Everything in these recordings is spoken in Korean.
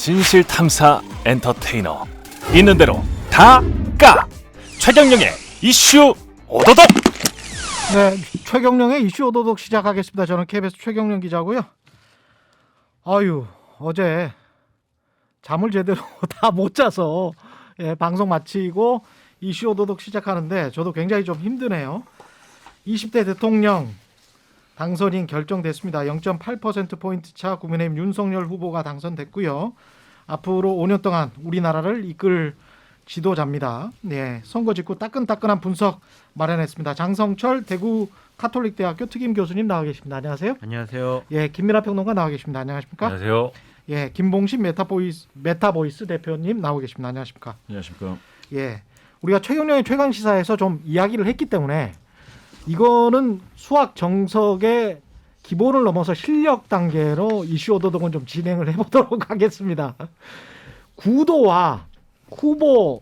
진실탐사 엔터테이너 있는 대로 다 까! 최경영의 이슈 오도독. 네, 최경영의 이슈 오도독 시작하겠습니다. 저는 KBS 최경영 기자고요. 아유, 어제 잠을 제대로 다 못 자서 방송 마치고 이슈 오도독 시작하는데 저도 굉장히 좀 힘드네요. 20대 대통령 당선인 결정됐습니다. 0.8%포인트 차 국민의힘 윤석열 후보가 당선됐고요. 앞으로 5년 동안 우리나라를 이끌 지도자입니다. 네, 선거 직후 따끈따끈한 분석 마련했습니다. 장성철 대구 카톨릭대학교 특임 교수님 나와 계십니다. 안녕하세요. 안녕하세요. 예, 김민하 평론가 나와 계십니다. 안녕하십니까? 안녕하세요. 예, 김봉신 메타보이스 대표님 나와 계십니다. 안녕하십니까? 안녕하십니까? 예, 우리가 최경영의 최강 시사에서 좀 이야기를 했기 때문에 이거는 수학 정석의 기본을 넘어서 실력 단계로 이슈 오도독은 좀 진행을 해보도록 하겠습니다. 구도와 후보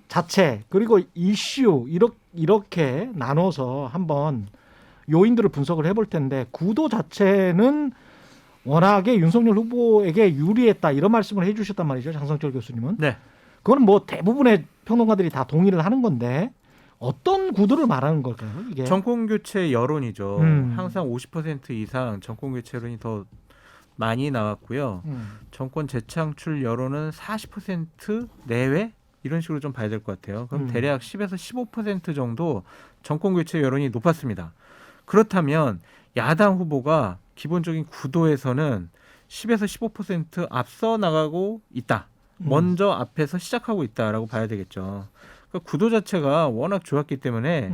자체 그리고 이슈 이렇게 나눠서 한번 요인들을 분석을 해볼 텐데 구도 자체는 워낙에 윤석열 후보에게 유리했다 이런 말씀을 해주셨단 말이죠. 장성철 교수님은. 네. 그건 뭐 대부분의 평론가들이 다 동의를 하는 건데 어떤 구도를 말하는 걸까요? 이게 정권 교체 여론이죠. 음. 항상 50% 이상 정권 교체 여론이 더 많이 나왔고요. 정권 재창출 여론은 40% 내외 이런 식으로 좀 봐야 될 것 같아요. 그럼 대략 10에서 15% 정도 정권 교체 여론이 높았습니다. 그렇다면 야당 후보가 기본적인 구도에서는 10에서 15% 앞서 나가고 있다. 먼저 앞에서 시작하고 있다라고 봐야 되겠죠. 그러니까 구도 자체가 워낙 좋았기 때문에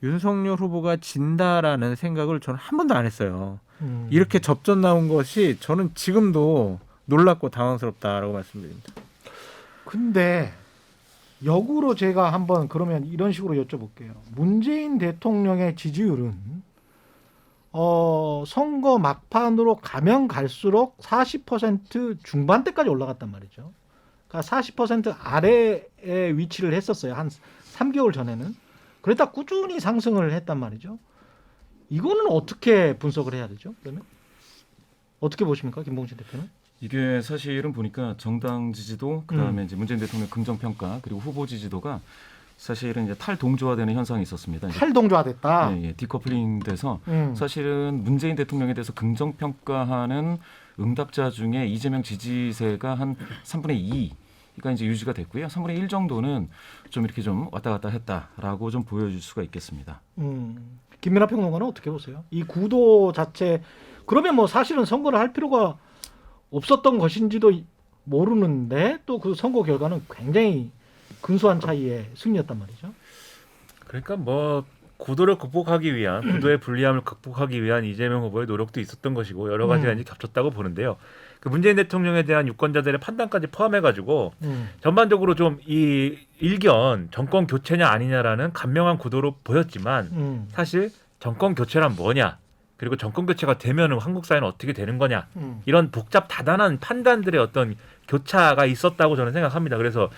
윤석열 후보가 진다라는 생각을 저는 한 번도 안 했어요. 이렇게 접전 나온 것이 저는 지금도 놀랍고 당황스럽다라고 말씀드립니다. 근데 역으로 제가 한번 그러면 이런 식으로 여쭤볼게요. 문재인 대통령의 지지율은 선거 막판으로 가면 갈수록 40% 중반대까지 올라갔단 말이죠. 그러니까 40% 아래에 위치를 했었어요. 한 3개월 전에는. 그러다 꾸준히 상승을 했단 말이죠. 이거는 어떻게 분석을 해야 되죠? 그러면 어떻게 보십니까, 김봉신 대표는? 이게 사실은 보니까 정당 지지도 그다음에 이제 문재인 대통령 긍정 평가 그리고 후보 지지도가 사실은 이제 탈동조화되는 현상이 있었습니다. 탈동조화됐다. 예, 디커플링돼서 사실은 문재인 대통령에 대해서 긍정 평가하는 응답자 중에 이재명 지지세가 한 3분의 2가 이제 유지가 됐고요. 3분의 1 정도는 좀 이렇게 좀 왔다 갔다 했다라고 좀 보여줄 수가 있겠습니다. 김민하 평론가는 어떻게 보세요? 이 구도 자체 그러면 뭐 사실은 선거를 할 필요가 없었던 것인지도 모르는데 또 그 선거 결과는 굉장히 근소한 차이의 승리였단 말이죠. 그러니까 뭐 구도를 극복하기 위한 구도의 불리함을 극복하기 위한 이재명 후보의 노력도 있었던 것이고 여러 가지가 이제 겹쳤다고 보는데요. 그 문재인 대통령에 대한 유권자들의 판단까지 포함해가지고 전반적으로 좀 이 일견 정권 교체냐 아니냐라는 간명한 구도로 보였지만 사실 정권 교체란 뭐냐 그리고 정권 교체가 되면 한국 사회는 어떻게 되는 거냐 이런 복잡 다단한 판단들의 어떤 교차가 있었다고 저는 생각합니다. 그래서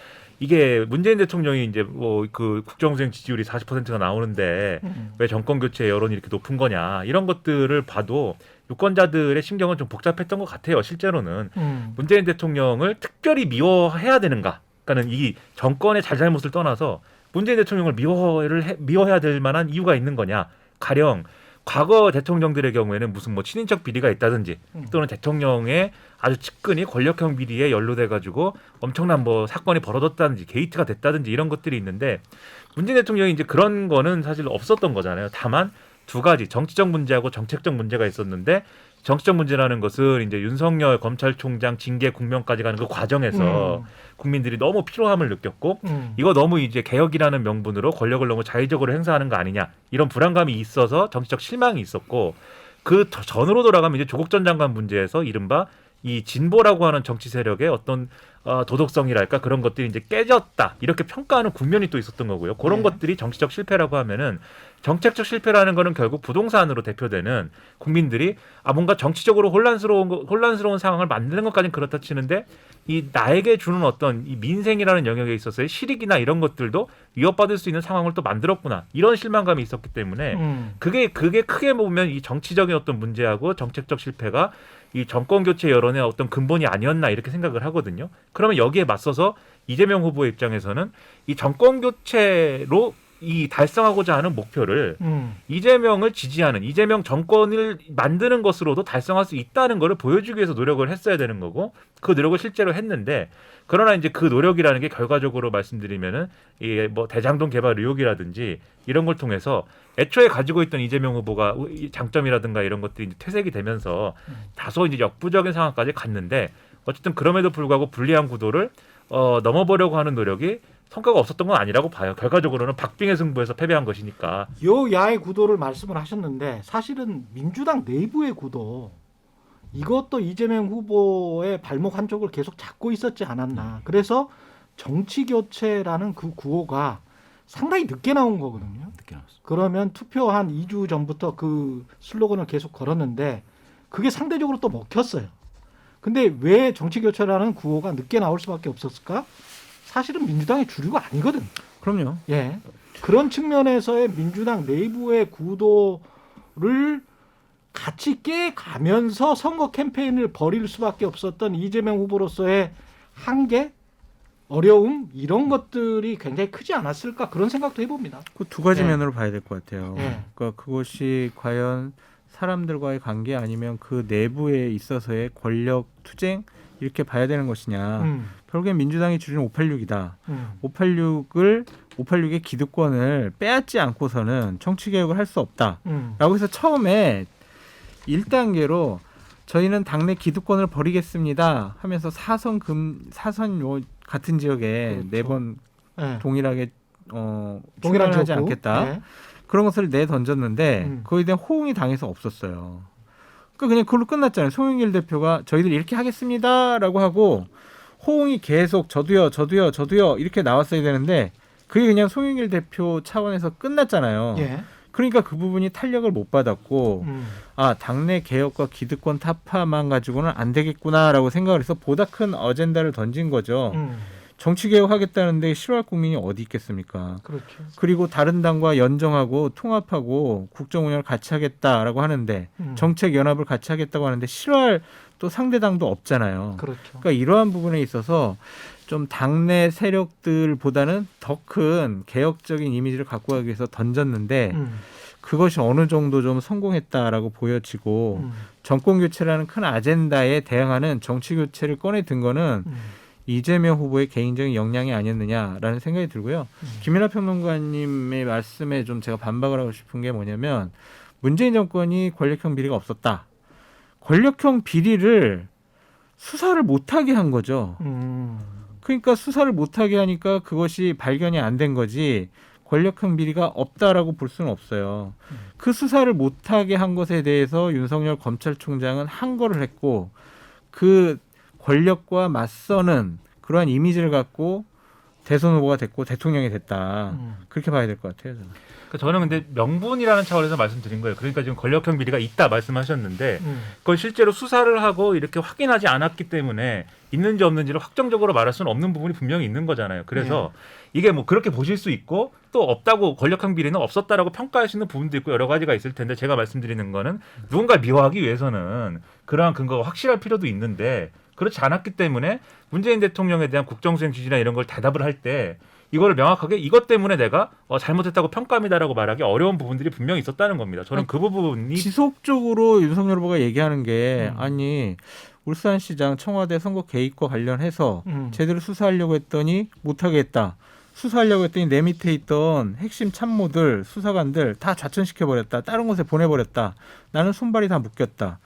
이게 문재인 대통령이 이제 뭐 그 국정수행 지지율이 40%가 나오는데 왜 정권 교체 여론이 이렇게 높은 거냐 이런 것들을 봐도 유권자들의 신경은 좀 복잡했던 것 같아요. 실제로는 문재인 대통령을 특별히 미워해야 되는가? 그러니까는 이 정권의 잘잘못을 떠나서 문재인 대통령을 미워해야 될 만한 이유가 있는 거냐? 가령 과거 대통령들의 경우에는 무슨 뭐 친인척 비리가 있다든지 또는 대통령의 아주 측근이 권력형 비리에 연루돼가지고 엄청난 뭐 사건이 벌어졌다든지 게이트가 됐다든지 이런 것들이 있는데 문재인 대통령이 이제 그런 거는 사실 없었던 거잖아요. 다만 두 가지 정치적 문제하고 정책적 문제가 있었는데 정치적 문제라는 것은 이제 윤석열 검찰총장 징계 국면까지 가는 그 과정에서 국민들이 너무 피로함을 느꼈고 이거 너무 이제 개혁이라는 명분으로 권력을 너무 자의적으로 행사하는 거 아니냐 이런 불안감이 있어서 정치적 실망이 있었고 그 전으로 돌아가면 이제 조국 전 장관 문제에서 이른바 이 진보라고 하는 정치 세력의 어떤 도덕성이랄까 그런 것들이 이제 깨졌다 이렇게 평가하는 국면이 또 있었던 거고요. 그런 것들이 정치적 실패라고 하면은 정책적 실패라는 거는 결국 부동산으로 대표되는 국민들이 뭔가 정치적으로 혼란스러운 상황을 만드는 것까지는 그렇다 치는데 이 나에게 주는 어떤 이 민생이라는 영역에 있어서의 실익이나 이런 것들도 위협받을 수 있는 상황을 또 만들었구나 이런 실망감이 있었기 때문에 그게 크게 보면 이 정치적인 어떤 문제하고 정책적 실패가 이 정권 교체 여론의 어떤 근본이 아니었나 이렇게 생각을 하거든요. 그러면 여기에 맞서서 이재명 후보의 입장에서는 이 정권 교체로 이 달성하고자 하는 목표를 이재명을 지지하는 이재명 정권을 만드는 것으로도 달성할 수 있다는 것을 보여주기 위해서 노력을 했어야 되는 거고 그 노력을 실제로 했는데 그러나 이제 그 노력이라는 게 결과적으로 말씀드리면은 이 뭐 대장동 개발 의혹이라든지 이런 걸 통해서 애초에 가지고 있던 이재명 후보가 장점이라든가 이런 것들이 이제 퇴색이 되면서 다소 이제 역부족인 상황까지 갔는데 어쨌든 그럼에도 불구하고 불리한 구도를 넘어보려고 하는 노력이 성과가 없었던 건 아니라고 봐요. 결과적으로는 박빙의 승부에서 패배한 것이니까. 여야의 구도를 말씀을 하셨는데 사실은 민주당 내부의 구도 이것도 이재명 후보의 발목 한쪽을 계속 잡고 있었지 않았나. 그래서 정치 교체라는 그 구호가 상당히 늦게 나온 거거든요. 늦게 나왔습니다. 그러면 투표 한 2주 전부터 그 슬로건을 계속 걸었는데 그게 상대적으로 또 먹혔어요. 근데 왜 정치 교체라는 구호가 늦게 나올 수밖에 없었을까? 사실은 민주당의 주류가 아니거든. 그럼요. 예. 그런 측면에서의 민주당 내부의 구도를 같이 깨가면서 선거 캠페인을 벌일 수밖에 없었던 이재명 후보로서의 한계, 어려움 이런 것들이 굉장히 크지 않았을까 그런 생각도 해봅니다. 그 두 가지 예. 면으로 봐야 될 것 같아요. 예. 그러니까 그것이 과연 사람들과의 관계 아니면 그 내부에 있어서의 권력 투쟁 이렇게 봐야 되는 것이냐. 결국엔 민주당이 주는 586이다. 586의 기득권을 빼앗지 않고서는 정치 개혁을 할 수 없다. 라고 해서 처음에 1단계로 저희는 당내 기득권을 버리겠습니다 하면서 사선 같은 지역에 그렇죠. 4번 예. 동일하게 동일한 하지 지역구. 않겠다. 예. 그런 것을 내던졌는데 그거에 대한 호응이 당에서 없었어요. 그러니까 그냥 그걸로 끝났잖아요. 송영길 대표가 저희들 이렇게 하겠습니다라고 하고 호응이 계속 저도요 이렇게 나왔어야 되는데 그게 그냥 송영길 대표 차원에서 끝났잖아요. 예. 그러니까 그 부분이 탄력을 못 받았고 아 당내 개혁과 기득권 타파만 가지고는 안 되겠구나라고 생각을 해서 보다 큰 어젠다를 던진 거죠. 정치 개혁하겠다는데 싫어할 국민이 어디 있겠습니까? 그렇죠. 그리고 다른 당과 연정하고 통합하고 국정 운영을 같이 하겠다라고 하는데 정책 연합을 같이 하겠다고 하는데 싫어할 또 상대 당도 없잖아요. 그렇죠. 그러니까 이러한 부분에 있어서 좀 당내 세력들보다는 더 큰 개혁적인 이미지를 갖고 가기 위해서 던졌는데 그것이 어느 정도 좀 성공했다라고 보여지고 정권 교체라는 큰 아젠다에 대응하는 정치 교체를 꺼내 든 거는 이재명 후보의 개인적인 역량이 아니었느냐라는 생각이 들고요. 김연아 평론가님의 말씀에 좀 제가 반박을 하고 싶은 게 뭐냐면 문재인 정권이 권력형 비리가 없었다. 권력형 비리를 수사를 못하게 한 거죠. 그러니까 수사를 못하게 하니까 그것이 발견이 안 된 거지 권력형 비리가 없다라고 볼 수는 없어요. 그 수사를 못하게 한 것에 대해서 윤석열 검찰총장은 항거를 했고 그 권력과 맞서는 그러한 이미지를 갖고 대선 후보가 됐고 대통령이 됐다. 그렇게 봐야 될 것 같아요. 저는. 저는 근데 명분이라는 차원에서 말씀드린 거예요. 그러니까 지금 권력형 비리가 있다 말씀하셨는데 그걸 실제로 수사를 하고 이렇게 확인하지 않았기 때문에 있는지 없는지를 확정적으로 말할 수는 없는 부분이 분명히 있는 거잖아요. 그래서 이게 뭐 그렇게 보실 수 있고 또 없다고 권력형 비리는 없었다라고 평가할 수 있는 부분도 있고 여러 가지가 있을 텐데 제가 말씀드리는 거는 누군가 미워하기 위해서는 그러한 근거가 확실할 필요도 있는데 그렇지 않았기 때문에 문재인 대통령에 대한 국정수행 취지나 이런 걸 대답을 할 때 이거를 명확하게 이것 때문에 내가 잘못했다고 평가합니다라고 말하기 어려운 부분들이 분명히 있었다는 겁니다. 저는 그 부분이 지속적으로 윤석열 후보가 얘기하는 게 아니 울산시장 청와대 선거 개입과 관련해서 제대로 수사하려고 했더니 못하게 했다. 수사하려고 했더니 내 밑에 있던 핵심 참모들, 수사관들 다 좌천시켜버렸다. 다른 곳에 보내버렸다. 나는 손발이 다 묶였다.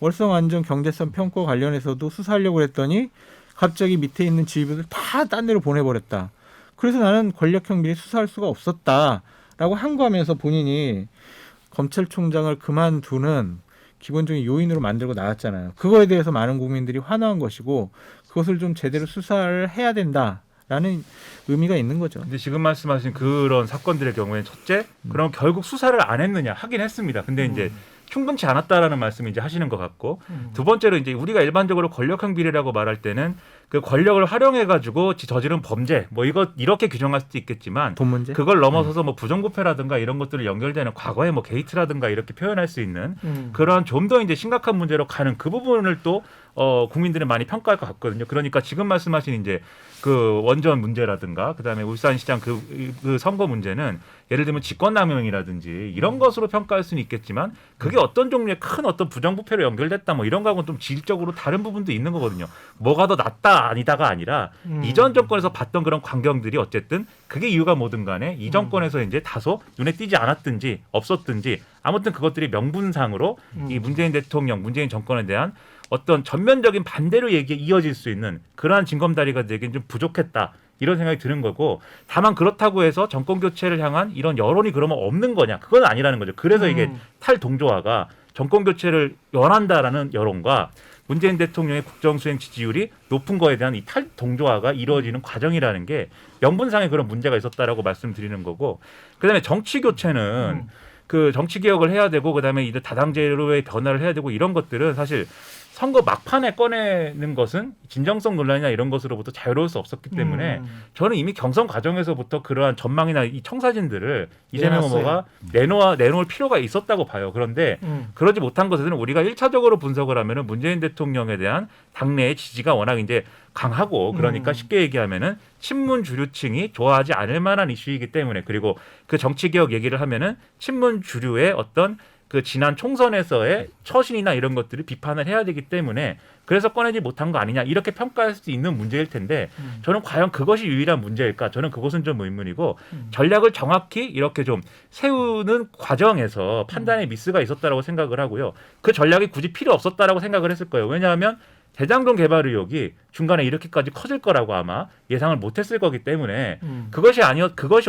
월성안전 경제성 평가 관련해서도 수사하려고 했더니 갑자기 밑에 있는 지휘부들 다 딴 데로 보내버렸다. 그래서 나는 권력형 비리 수사할 수가 없었다라고 항거하면서 본인이 검찰총장을 그만두는 기본적인 요인으로 만들고 나왔잖아요. 그거에 대해서 많은 국민들이 환호한 것이고 그것을 좀 제대로 수사를 해야 된다라는 의미가 있는 거죠. 근데 지금 말씀하신 그런 사건들의 경우에는 첫째, 그럼 결국 수사를 안 했느냐 하긴 했습니다. 근데 이제 충분치 않았다라는 말씀을 이제 하시는 것 같고 두 번째로 이제 우리가 일반적으로 권력형 비리라고 말할 때는 그 권력을 활용해 가지고 저지른 범죄 뭐 이렇게 규정할 수도 있겠지만 돈 문제? 그걸 넘어서서 뭐 부정부패라든가 이런 것들을 연결되는 과거의 뭐 게이트라든가 이렇게 표현할 수 있는 그런 좀 더 이제 심각한 문제로 가는 그 부분을 또 국민들은 많이 평가할 것 같거든요. 그러니까 지금 말씀하신 이제 그 원전 문제라든가 그다음에 울산시장 그 선거 문제는 예를 들면 직권남용이라든지 이런 것으로 평가할 수는 있겠지만 그게 어떤 종류의 큰 어떤 부정부패로 연결됐다 뭐 이런 거하고는 좀 질적으로 다른 부분도 있는 거거든요. 뭐가 더 낫다 아니다가 아니라 이전 정권에서 봤던 그런 광경들이 어쨌든 그게 이유가 뭐든 간에 이 정권에서 이제 다소 눈에 띄지 않았든지 없었든지 아무튼 그것들이 명분상으로 이 문재인 대통령, 문재인 정권에 대한 어떤 전면적인 반대로 이어질 수 있는 그러한 징검다리가 되기엔 좀 부족했다. 이런 생각이 드는 거고 다만 그렇다고 해서 정권 교체를 향한 이런 여론이 그러면 없는 거냐. 그건 아니라는 거죠. 그래서 이게 탈동조화가 정권 교체를 원한다라는 여론과 문재인 대통령의 국정수행 지지율이 높은 거에 대한 이 탈동조화가 이루어지는 과정이라는 게 명분상의 그런 문제가 있었다라고 말씀드리는 거고 그다음에 정치 교체는 그 정치 개혁을 해야 되고 그다음에 이제 다당제로의 변화를 해야 되고 이런 것들은 사실 선거 막판에 꺼내는 것은 진정성 논란이나 이런 것으로부터 자유로울 수 없었기 때문에 저는 이미 경선 과정에서부터 그러한 전망이나 이 청사진들을 이재명 후보가 내놓을 필요가 있었다고 봐요. 그런데 그러지 못한 것에는 우리가 1차적으로 분석을 하면은 문재인 대통령에 대한 당내의 지지가 워낙 이제 강하고 그러니까 쉽게 얘기하면은 친문 주류층이 좋아하지 않을 만한 이슈이기 때문에 그리고 그 정치개혁 얘기를 하면은 친문 주류의 어떤 그 지난 총선에서의 처신이나 이런 것들을 비판을 해야 되기 때문에 그래서 꺼내지 못한 거 아니냐 이렇게 평가할 수 있는 문제일 텐데 저는 과연 그것이 유일한 문제일까 저는 그것은 좀 의문이고 전략을 정확히 이렇게 좀 세우는 과정에서 판단에 미스가 있었다라고 생각을 하고요. 그 전략이 굳이 필요 없었다라고 생각을 했을 거예요. 왜냐하면 대장동 개발 의혹이 중간에 이렇게까지 커질 거라고 아마 예상을 못했을 거기 때문에 그것이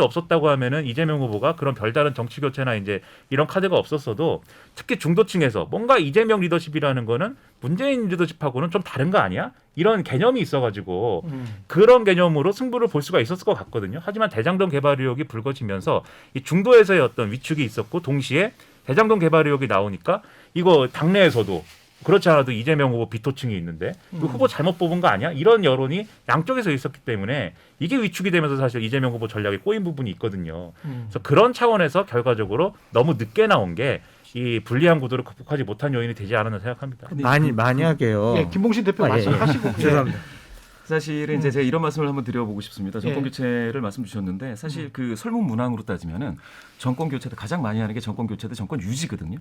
없었다고 하면은 이재명 후보가 그런 별다른 정치 교체나 이제 이런 카드가 없었어도 특히 중도층에서 뭔가 이재명 리더십이라는 거는 문재인 리더십하고는 좀 다른 거 아니야? 이런 개념이 있어가지고 그런 개념으로 승부를 볼 수가 있었을 것 같거든요. 하지만 대장동 개발 의혹이 불거지면서 이 중도에서의 어떤 위축이 있었고 동시에 대장동 개발 의혹이 나오니까 이거 당내에서도 그렇지 않아도 이재명 후보 비토층이 있는데 그 후보 잘못 뽑은 거 아니야? 이런 여론이 양쪽에서 있었기 때문에 이게 위축이 되면서 사실 이재명 후보 전략에 꼬인 부분이 있거든요. 그래서 그런 차원에서 결과적으로 너무 늦게 나온 게 이 불리한 구도를 극복하지 못한 요인이 되지 않았나 생각합니다. 만약에요. 예, 김봉신 대표 말씀하시고 죄송합니다. 사실은 이제 제가 이런 말씀을 한번 드려보고 싶습니다. 정권 교체를 말씀 주셨는데 사실 그 설문 문항으로 따지면은 정권 교체도 가장 많이 하는 게 정권 교체도 정권 유지거든요.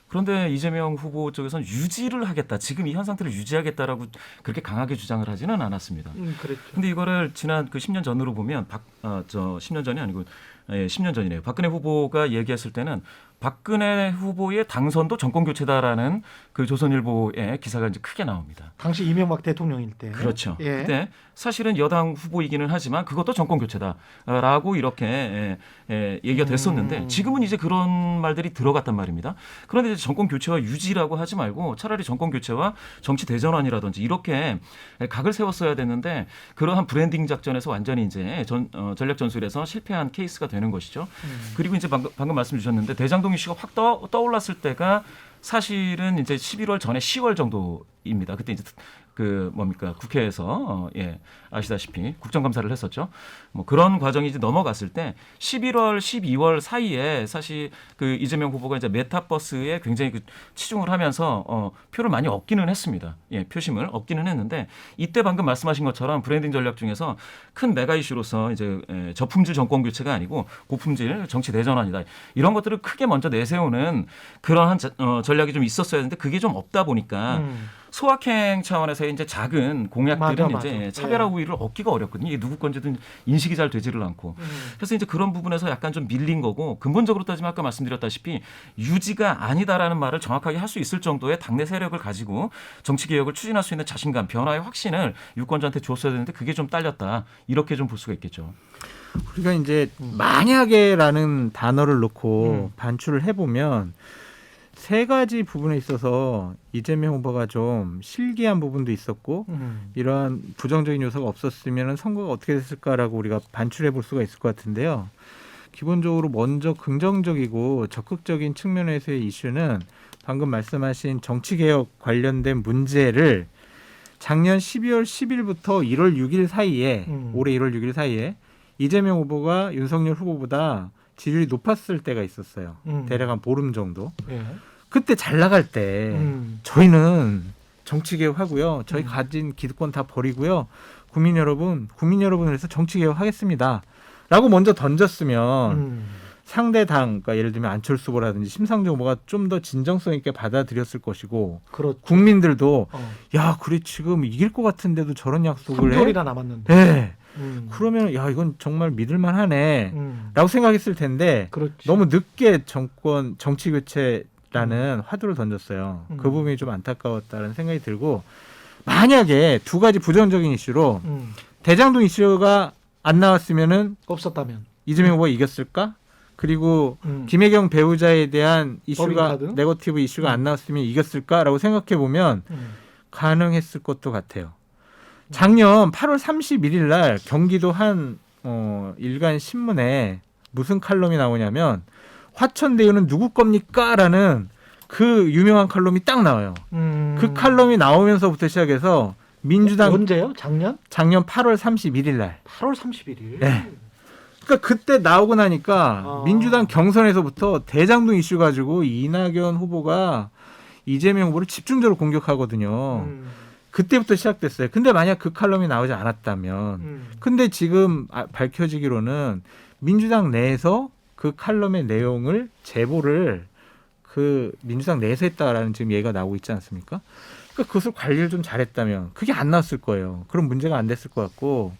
그런데 이재명 후보 쪽에서는 유지를 하겠다. 지금 이 현 상태를 유지하겠다라고 그렇게 강하게 주장을 하지는 않았습니다. 그랬죠. 근데 이거를 지난 그 10년 전으로 보면 10년 전이 아니고 10년 전이네요. 박근혜 후보가 얘기했을 때는 박근혜 후보의 당선도 정권 교체다라는 그 조선일보의 기사가 이제 크게 나옵니다. 당시 이명박 대통령일 때. 그렇죠. 예. 근데 사실은 여당 후보이기는 하지만 그것도 정권 교체다라고 이렇게 얘기가 됐었는데 지금은 이제 그런 말들이 들어갔단 말입니다. 그런데 이제 정권 교체와 유지라고 하지 말고 차라리 정권 교체와 정치 대전환이라든지 이렇게 각을 세웠어야 됐는데 그러한 브랜딩 작전에서 완전히 이제 전략 전술에서 실패한 케이스가 되는 것이죠. 그리고 이제 방금 말씀 주셨는데 대장동 이슈가 확 떠올랐을 때가 사실은 이제 11월 전에 10월 정도입니다. 그때 이제 국회에서 아시다시피 국정감사를 했었죠. 뭐 그런 과정이 이제 넘어갔을 때 11월, 12월 사이에 사실 그 이재명 후보가 이제 메타버스에 굉장히 치중을 하면서 표를 많이 얻기는 했습니다. 예, 표심을 얻기는 했는데 이때 방금 말씀하신 것처럼 브랜딩 전략 중에서 큰 메가 이슈로서 이제 저품질 정권 교체가 아니고 고품질 정치 대전환이다. 이런 것들을 크게 먼저 내세우는 그러한 전략이 좀 있었어야 했는데 그게 좀 없다 보니까 소확행 차원에서의 이제 작은 공약들은 맞아. 이제 차별화 우위를 얻기가 어렵거든요. 이게 누구 건지든 인식이 잘 되지를 않고. 그래서 이제 그런 부분에서 약간 좀 밀린 거고 근본적으로 따지면 아까 말씀드렸다시피 유지가 아니다라는 말을 정확하게 할 수 있을 정도의 당내 세력을 가지고 정치 개혁을 추진할 수 있는 자신감, 변화의 확신을 유권자한테 줬어야 되는데 그게 좀 딸렸다. 이렇게 좀 볼 수가 있겠죠. 우리가 이제 만약에라는 단어를 놓고 반출을 해보면 세 가지 부분에 있어서 이재명 후보가 좀 실기한 부분도 있었고 이러한 부정적인 요소가 없었으면 선거가 어떻게 됐을까라고 우리가 반출해 볼 수가 있을 것 같은데요. 기본적으로 먼저 긍정적이고 적극적인 측면에서의 이슈는 방금 말씀하신 정치개혁 관련된 문제를 작년 12월 10일부터 1월 6일 사이에 올해 1월 6일 사이에 이재명 후보가 윤석열 후보보다 지지율이 높았을 때가 있었어요. 대략 한 보름 정도. 예. 그때 잘 나갈 때 저희는 정치개혁 하고요. 저희 가진 기득권 다 버리고요. 국민 여러분을 위해서 정치개혁 하겠습니다. 라고 먼저 던졌으면 상대 당, 그러니까 예를 들면 안철수 후보라든지 심상정 후보가 좀 더 진정성 있게 받아들였을 것이고 그렇죠. 국민들도 야 그래 지금 이길 것 같은데도 저런 약속을 해? 3개월이나 남았는데. 네. 그러면 야 이건 정말 믿을만하네 라고 생각했을 텐데 그렇지. 너무 늦게 정치 교체라는 화두를 던졌어요. 그 부분이 좀 안타까웠다는 생각이 들고 만약에 두 가지 부정적인 이슈로 대장동 이슈가 안 나왔으면은 없었다면. 이재명 후보가 이겼을까? 그리고 김혜경 배우자에 대한 이슈가 법인카드? 네거티브 이슈가 안 나왔으면 이겼을까라고 생각해 보면 가능했을 것도 같아요. 작년 8월 31일 날 경기도 한 일간 신문에 무슨 칼럼이 나오냐면 화천대유는 누구 겁니까? 라는 그 유명한 칼럼이 딱 나와요. 그 칼럼이 나오면서부터 시작해서 민주당 언제요? 작년? 작년 8월 31일 날 8월 31일. 네. 그러니까 그때 나오고 나니까 민주당 경선에서부터 대장동 이슈 가지고 이낙연 후보가 이재명 후보를 집중적으로 공격하거든요. 그때부터 시작됐어요. 근데 만약 그 칼럼이 나오지 않았다면 근데 지금 밝혀지기로는 민주당 내에서 그 칼럼의 내용을 제보를 그 민주당 내에서 했다라는 지금 얘기가 나오고 있지 않습니까? 그러니까 그것을 관리를 좀 잘했다면 그게 안 나왔을 거예요. 그런 문제가 안 됐을 것 같고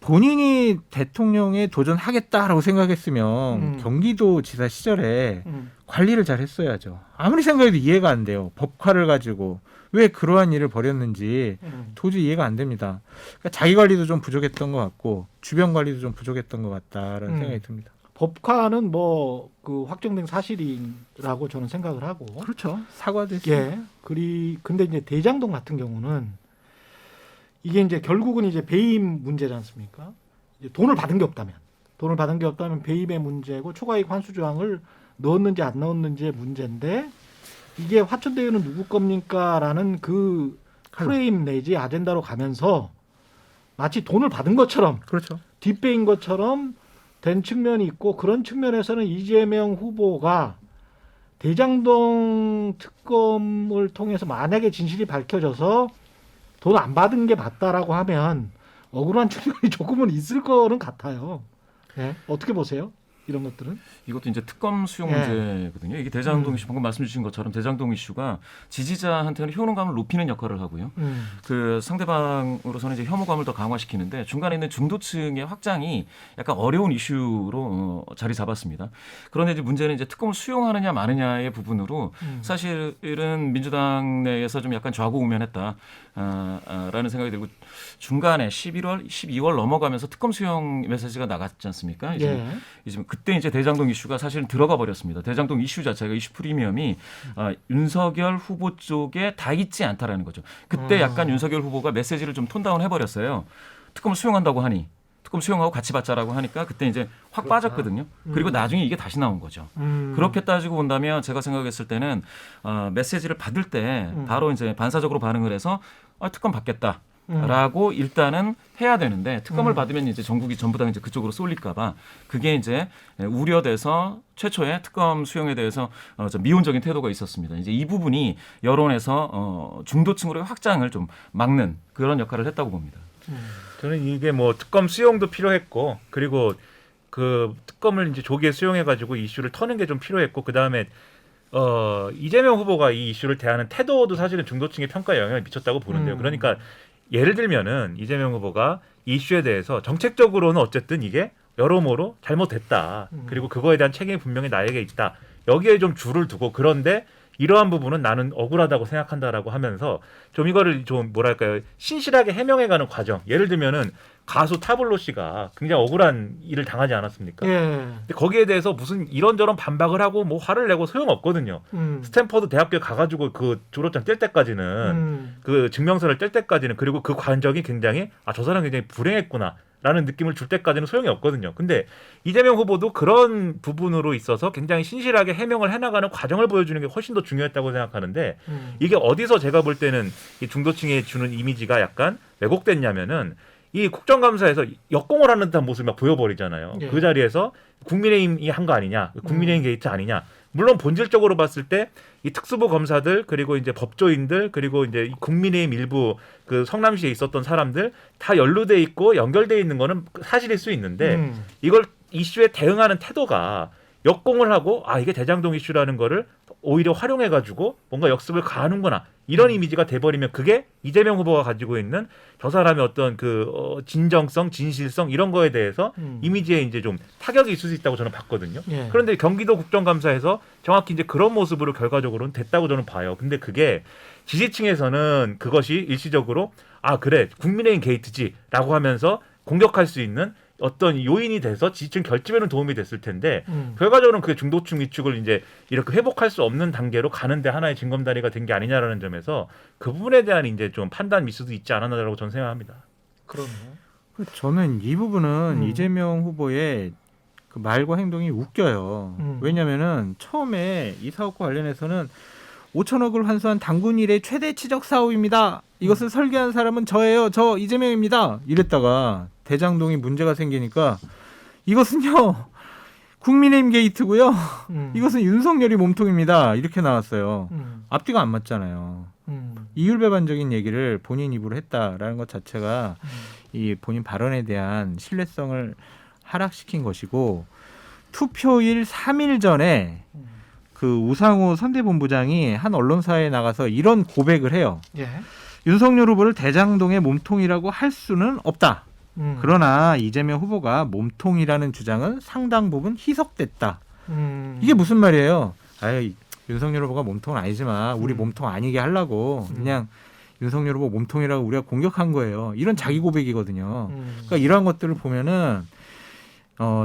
본인이 대통령에 도전하겠다라고 생각했으면 경기도지사 시절에 관리를 잘 했어야죠. 아무리 생각해도 이해가 안 돼요. 법화를 가지고 왜 그러한 일을 벌였는지 도저히 이해가 안 됩니다. 그러니까 자기 관리도 좀 부족했던 것 같고 주변 관리도 좀 부족했던 것 같다라는 생각이 듭니다. 법화는 뭐 그 확정된 사실이라고 저는 생각을 하고. 그렇죠. 사과도 했어요. 예. 근데 이제 대장동 같은 경우는 이게 이제 결국은 이제 배임 문제지 않습니까? 이제 돈을 받은 게 없다면 배임의 문제고 초과이익 환수 조항을 넣었는지 안 넣었는지의 문제인데 이게 화천대유는 누구 겁니까라는 그 프레임 내지 아젠다로 가면서 마치 돈을 받은 것처럼 그렇죠. 뒷배인 것처럼 된 측면이 있고 그런 측면에서는 이재명 후보가 대장동 특검을 통해서 만약에 진실이 밝혀져서 돈 안 받은 게 맞다라고 하면 억울한 측면이 조금은 있을 거는 같아요. 네. 어떻게 보세요? 이런 것들은? 이것도 이제 특검 수용 예. 문제거든요. 이게 대장동 이슈 방금 말씀 주신 것처럼 대장동 이슈가 지지자한테는 효능감을 높이는 역할을 하고요. 그 상대방으로서는 이제 혐오감을 더 강화시키는데 중간에 있는 중도층의 확장이 약간 어려운 이슈로 자리 잡았습니다. 그런데 이제 문제는 이제 특검을 수용하느냐 마느냐의 부분으로 사실은 민주당 내에서 좀 약간 좌고우면했다. 라는 생각이 들고 중간에 11월, 12월 넘어가면서 특검 수용 메시지가 나갔지 않습니까? 이제 그때 이제 대장동 이슈가 사실은 들어가 버렸습니다. 대장동 이슈 자체가 이슈 프리미엄이 윤석열 후보 쪽에 다 있지 않다라는 거죠. 그때 약간 윤석열 후보가 메시지를 좀 톤다운 해버렸어요. 특검을 수용한다고 하니. 특검 수용하고 같이 받자라고 하니까 그때 이제 확 빠졌거든요. 그리고 나중에 이게 다시 나온 거죠. 그렇게 따지고 본다면 제가 생각했을 때는 메시지를 받을 때 바로 이제 반사적으로 반응을 해서 특검 받겠다라고 일단은 해야 되는데 특검을 받으면 이제 전국이 전부 다 이제 그쪽으로 쏠릴까봐 그게 이제 우려돼서 최초에 특검 수용에 대해서 좀 미온적인 태도가 있었습니다. 이제 이 부분이 여론에서 중도층으로의 확장을 좀 막는 그런 역할을 했다고 봅니다. 저는 이게 뭐 특검 수용도 필요했고 그리고 그 특검을 이제 조기에 수용해가지고 이슈를 터는 게 좀 필요했고 그 다음에 이재명 후보가 이 이슈를 대하는 태도도 사실은 중도층의 평가에 영향을 미쳤다고 보는데요. 그러니까 예를 들면은 이재명 후보가 이 이슈에 대해서 정책적으로는 어쨌든 이게 여러모로 잘못됐다. 그리고 그거에 대한 책임이 분명히 나에게 있다. 여기에 좀 줄을 두고 그런데 이러한 부분은 나는 억울하다고 생각한다라고 하면서 좀 이거를 좀 뭐랄까요 신실하게 해명해가는 과정. 예를 들면은 가수 타블로 씨가 굉장히 억울한 일을 당하지 않았습니까? 예. 근데 거기에 대해서 무슨 이런저런 반박을 하고 뭐 화를 내고 소용없거든요. 스탠퍼드 대학교에 가가지고 그 졸업장 뗄 때까지는 그 증명서를 뗄 때까지는 그리고 그 과정이 굉장히 저 사람 굉장히 불행했구나. 라는 느낌을 줄 때까지는 소용이 없거든요. 근데 이재명 후보도 그런 부분으로 있어서 굉장히 신실하게 해명을 해나가는 과정을 보여주는 게 훨씬 더 중요했다고 생각하는데 이게 어디서 제가 볼 때는 이 중도층에 주는 이미지가 약간 왜곡됐냐면은 이 국정감사에서 역공을 하는 듯한 모습이 막 보여버리잖아요. 예. 그 자리에서 국민의힘이 한 거 아니냐, 국민의힘 게이트 아니냐. 물론 본질적으로 봤을 때 이 특수부 검사들 그리고 이제 법조인들 그리고 이제 이 국민의힘 일부 그 성남시에 있었던 사람들 다 연루돼 있고 연결돼 있는 거는 사실일 수 있는데 이걸 이슈에 대응하는 태도가 역공을 하고 아 이게 대장동 이슈라는 거를 오히려 활용해가지고 뭔가 역습을 가하는구나 이런 이미지가 돼버리면 그게 이재명 후보가 가지고 있는 저 사람의 어떤 진정성, 진실성 이런 거에 대해서 이미지에 이제 좀 타격이 있을 수 있다고 저는 봤거든요. 예. 그런데 경기도 국정감사에서 정확히 이제 그런 모습으로 결과적으로는 됐다고 저는 봐요. 근데 그게 지지층에서는 그것이 일시적으로 아 그래 국민의힘 게이트지라고 하면서 공격할 수 있는 어떤 요인이 돼서 지지층 결집에는 도움이 됐을 텐데 결과적으로는 그게 중도층 위축을 이제 이렇게 회복할 수 없는 단계로 가는데 하나의 징검다리가 된 게 아니냐라는 점에서 그 부분에 대한 이제 좀 판단 미스도 있지 않았나라고 저는 생각합니다. 그러네요. 저는 이 부분은 이재명 후보의 그 말과 행동이 웃겨요. 왜냐면은 처음에 이 사업과 관련해서는 5천억을 환수한 당군 일의 최대 치적 사업입니다. 이것을 설계한 사람은 저예요. 저 이재명입니다. 이랬다가 대장동이 문제가 생기니까 이것은요 국민의힘 게이트고요. 이것은 윤석열이 몸통입니다. 이렇게 나왔어요. 앞뒤가 안 맞잖아요. 이율배반적인 얘기를 본인 입으로 했다라는 것 자체가 이 본인 발언에 대한 신뢰성을 하락시킨 것이고 투표일 3일 전에 그 우상호 선대본부장이 한 언론사에 나가서 이런 고백을 해요. 예. 윤석열 후보를 대장동의 몸통이라고 할 수는 없다. 그러나 이재명 후보가 몸통이라는 주장은 상당 부분 희석됐다. 이게 무슨 말이에요? 아이, 윤석열 후보가 몸통은 아니지만 우리 몸통 아니게 하려고 그냥 윤석열 후보 몸통이라고 우리가 공격한 거예요. 이런 자기 고백이거든요. 그러니까 이러한 것들을 보면은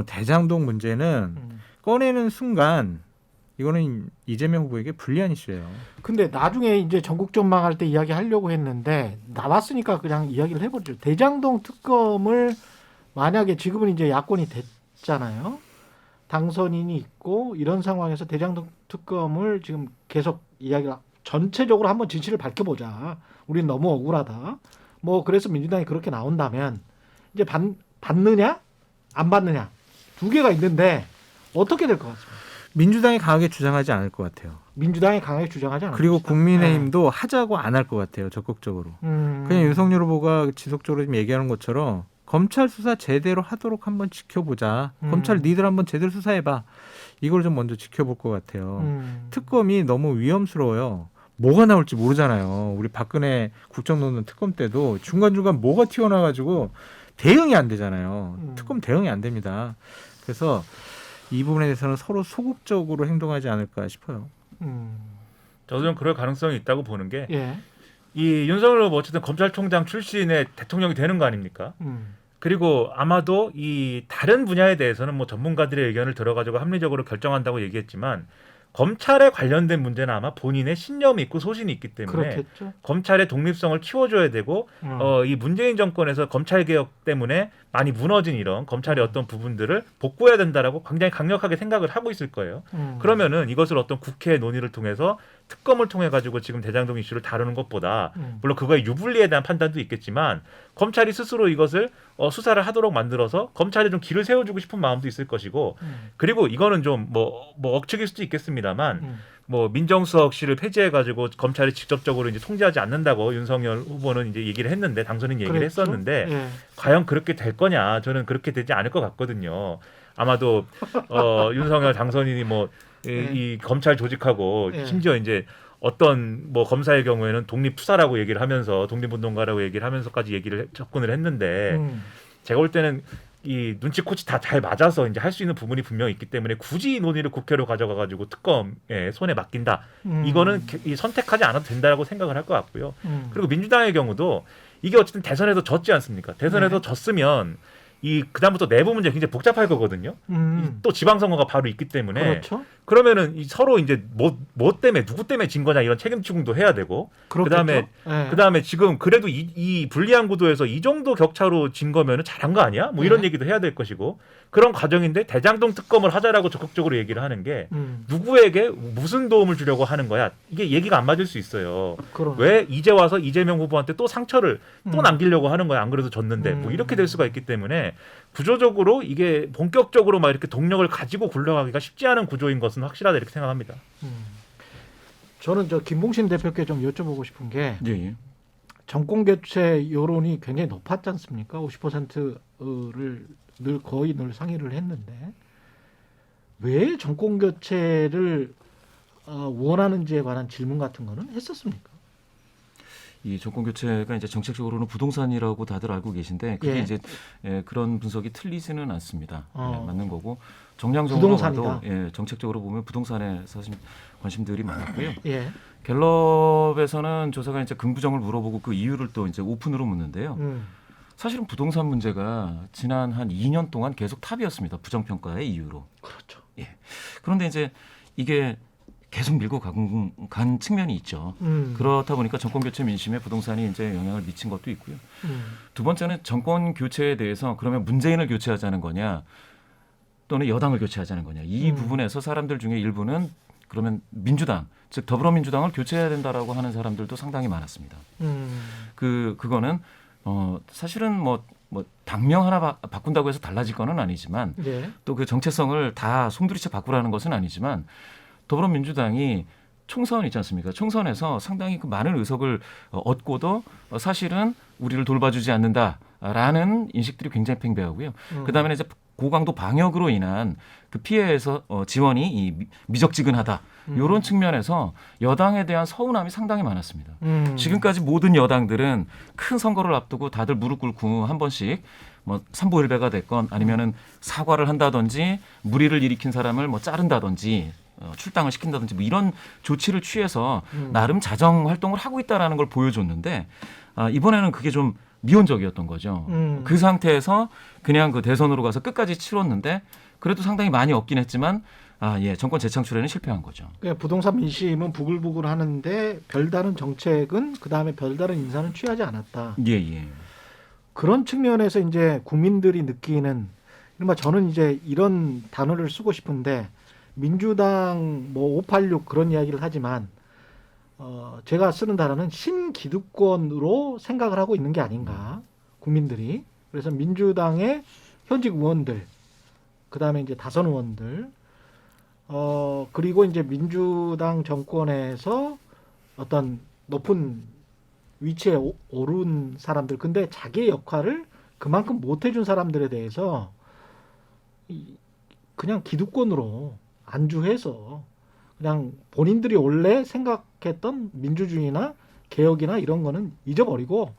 대장동 문제는 꺼내는 순간 이거는 이재명 후보에게 불리한 이슈예요. 근데 나중에 이제 전국 전망할 때 이야기하려고 했는데 나왔으니까 그냥 이야기를 해보죠. 대장동 특검을 만약에 지금은 이제 야권이 됐잖아요. 당선인이 있고 이런 상황에서 대장동 특검을 지금 계속 이야기가 전체적으로 한번 진실을 밝혀보자. 우린 너무 억울하다. 뭐 그래서 민주당이 그렇게 나온다면 이제 받느냐 안 받느냐 두 개가 있는데 어떻게 될 것 같습니까? 민주당이 강하게 주장하지 않을 것 같아요. 민주당이 강하게 주장하지 않을 그리고 것이다. 국민의힘도 하자고 안 할 것 같아요. 적극적으로. 그냥 윤석열 후보가 지속적으로 지금 얘기하는 것처럼 검찰 수사 제대로 하도록 한번 지켜보자. 검찰 니들 한번 제대로 수사해봐. 이걸 좀 먼저 지켜볼 것 같아요. 특검이 너무 위험스러워요. 뭐가 나올지 모르잖아요. 우리 박근혜 국정농단 특검 때도 중간중간 뭐가 튀어나와가지고 대응이 안 되잖아요. 특검 대응이 안 됩니다. 그래서 이 부분에 대해서는 서로 소극적으로 행동하지 않을까 싶어요. 저도 좀 그럴 가능성이 있다고 보는 게 예. 이 윤석열 후보 어쨌든 검찰총장 출신의 대통령이 되는 거 아닙니까? 그리고 아마도 이 다른 분야에 대해서는 뭐 전문가들의 의견을 들어가지고 합리적으로 결정한다고 얘기했지만 검찰에 관련된 문제는 아마 본인의 신념이 있고 소신이 있기 때문에 그렇겠죠. 검찰의 독립성을 키워줘야 되고 이 문재인 정권에서 검찰 개혁 때문에 많이 무너진 이런 검찰의 어떤 부분들을 복구해야 된다라고 굉장히 강력하게 생각을 하고 있을 거예요. 그러면은 이것을 어떤 국회 논의를 통해서 특검을 통해 가지고 지금 대장동 이슈를 다루는 것보다 물론 그거의 유불리에 대한 판단도 있겠지만 검찰이 스스로 이것을 수사를 하도록 만들어서 검찰에 좀 길을 세워주고 싶은 마음도 있을 것이고 그리고 이거는 좀 뭐 억측일 수도 있겠습니다만 뭐 민정수석 실을 폐지해 가지고 검찰이 직접적으로 이제 통제하지 않는다고 윤석열 후보는 이제 얘기를 했는데 당선인 얘기를 그랬죠? 했었는데 예. 과연 그렇게 될 거냐 저는 그렇게 되지 않을 것 같거든요. 아마도 윤석열 당선인이 뭐 이 검찰 조직하고 예. 심지어 이제 어떤 뭐 검사의 경우에는 독립투사라고 얘기를 하면서 독립운동가라고 얘기를 하면서까지 접근을 했는데 제가 볼 때는 이 눈치 코치 다 잘 맞아서 이제 할 수 있는 부분이 분명히 있기 때문에 굳이 이 논의를 국회로 가져가 가지고 특검에 손에 맡긴다. 이거는 선택하지 않아도 된다라고 생각을 할 것 같고요. 그리고 민주당의 경우도 이게 어쨌든 대선에서 졌지 않습니까? 대선에서 졌으면 이 그다음부터 내부 문제 굉장히 복잡할 거거든요. 또 지방선거가 바로 있기 때문에 그렇죠. 그러면은 서로 이제 뭐 때문에 누구 때문에 진 거냐 이런 책임 추궁도 해야 되고 그렇겠죠? 그다음에 지금 그래도 이 불리한 구도에서 이 정도 격차로 진 거면은 잘한 거 아니야? 뭐 이런 얘기도 해야 될 것이고 그런 과정인데 대장동 특검을 하자라고 적극적으로 얘기를 하는 게 누구에게 무슨 도움을 주려고 하는 거야? 이게 얘기가 안 맞을 수 있어요. 왜 이제 와서 이재명 후보한테 또 상처를 또 남기려고 하는 거야? 안 그래도 졌는데 뭐 이렇게 될 수가 있기 때문에 구조적으로 이게 본격적으로 막 이렇게 동력을 가지고 굴러가기가 쉽지 않은 구조인 것은 확실하다 이렇게 생각합니다. 저는 저 김봉신 대표께 좀 여쭤보고 싶은 게 예. 정권 교체 여론이 굉장히 높았지 않습니까? 50%를 거의 늘 상의를 했는데 왜 정권 교체를 원하는지에 관한 질문 같은 거는 했었습니까? 이 정권 교체가 이제 정책적으로는 부동산이라고 다들 알고 계신데 그게 이제 그런 분석이 틀리지는 않습니다. 맞는 거고 정량적으로 봐도 정책적으로 보면 부동산에 사실 관심들이 많았고요. 갤럽에서는 조사가 이제 긍부정을 물어보고 그 이유를 또 이제 오픈으로 묻는데요. 사실은 부동산 문제가 지난 한 2년 동안 계속 탑이었습니다. 부정평가의 이유로. 그렇죠. 그런데 이제 이게 계속 밀고 간 측면이 있죠. 그렇다 보니까 정권 교체 민심에 부동산이 이제 영향을 미친 것도 있고요. 두 번째는 정권 교체에 대해서 그러면 문재인을 교체하자는 거냐 또는 여당을 교체하자는 거냐 이 부분에서 사람들 중에 일부는 그러면 민주당 즉 더불어민주당을 교체해야 된다라고 하는 사람들도 상당히 많았습니다. 그거는 사실은 뭐 당명 하나 바꾼다고 해서 달라질 거는 아니지만 또 그 정체성을 다 송두리째 바꾸라는 것은 아니지만 더불어민주당이 총선 있지 않습니까? 총선에서 상당히 그 많은 의석을 얻고도 사실은 우리를 돌봐주지 않는다라는 인식들이 굉장히 팽배하고요. 그다음에 이제 고강도 방역으로 인한 그 피해에서 지원이 미적지근하다. 이런 측면에서 여당에 대한 서운함이 상당히 많았습니다. 지금까지 모든 여당들은 큰 선거를 앞두고 다들 무릎 꿇고 한 번씩 뭐 삼보일배가 됐건 아니면은 사과를 한다든지 무리를 일으킨 사람을 뭐 자른다든지 출당을 시킨다든지 뭐 이런 조치를 취해서 나름 자정 활동을 하고 있다라는 걸 보여줬는데 이번에는 그게 좀 미온적이었던 거죠. 그 상태에서 그냥 그 대선으로 가서 끝까지 치렀는데 그래도 상당히 많이 얻긴 했지만 정권 재창출에는 실패한 거죠. 그러니까 부동산 민심은 부글부글 하는데 별다른 정책은 그다음에 별다른 인사는 취하지 않았다. 그런 측면에서 이제 국민들이 느끼는 이른바 저는 이제 이런 단어를 쓰고 싶은데 민주당 뭐 586 그런 이야기를 하지만 제가 쓰는 단어는 신기득권으로 생각을 하고 있는 게 아닌가 국민들이. 그래서 민주당의 현직 의원들 그다음에 이제 다선 의원들 그리고 이제 민주당 정권에서 어떤 높은 위치에 오른 사람들 근데 자기의 역할을 그만큼 못 해준 사람들에 대해서 그냥 기득권으로 안주해서 그냥 본인들이 원래 생각했던 민주주의나 개혁이나 이런 거는 잊어버리고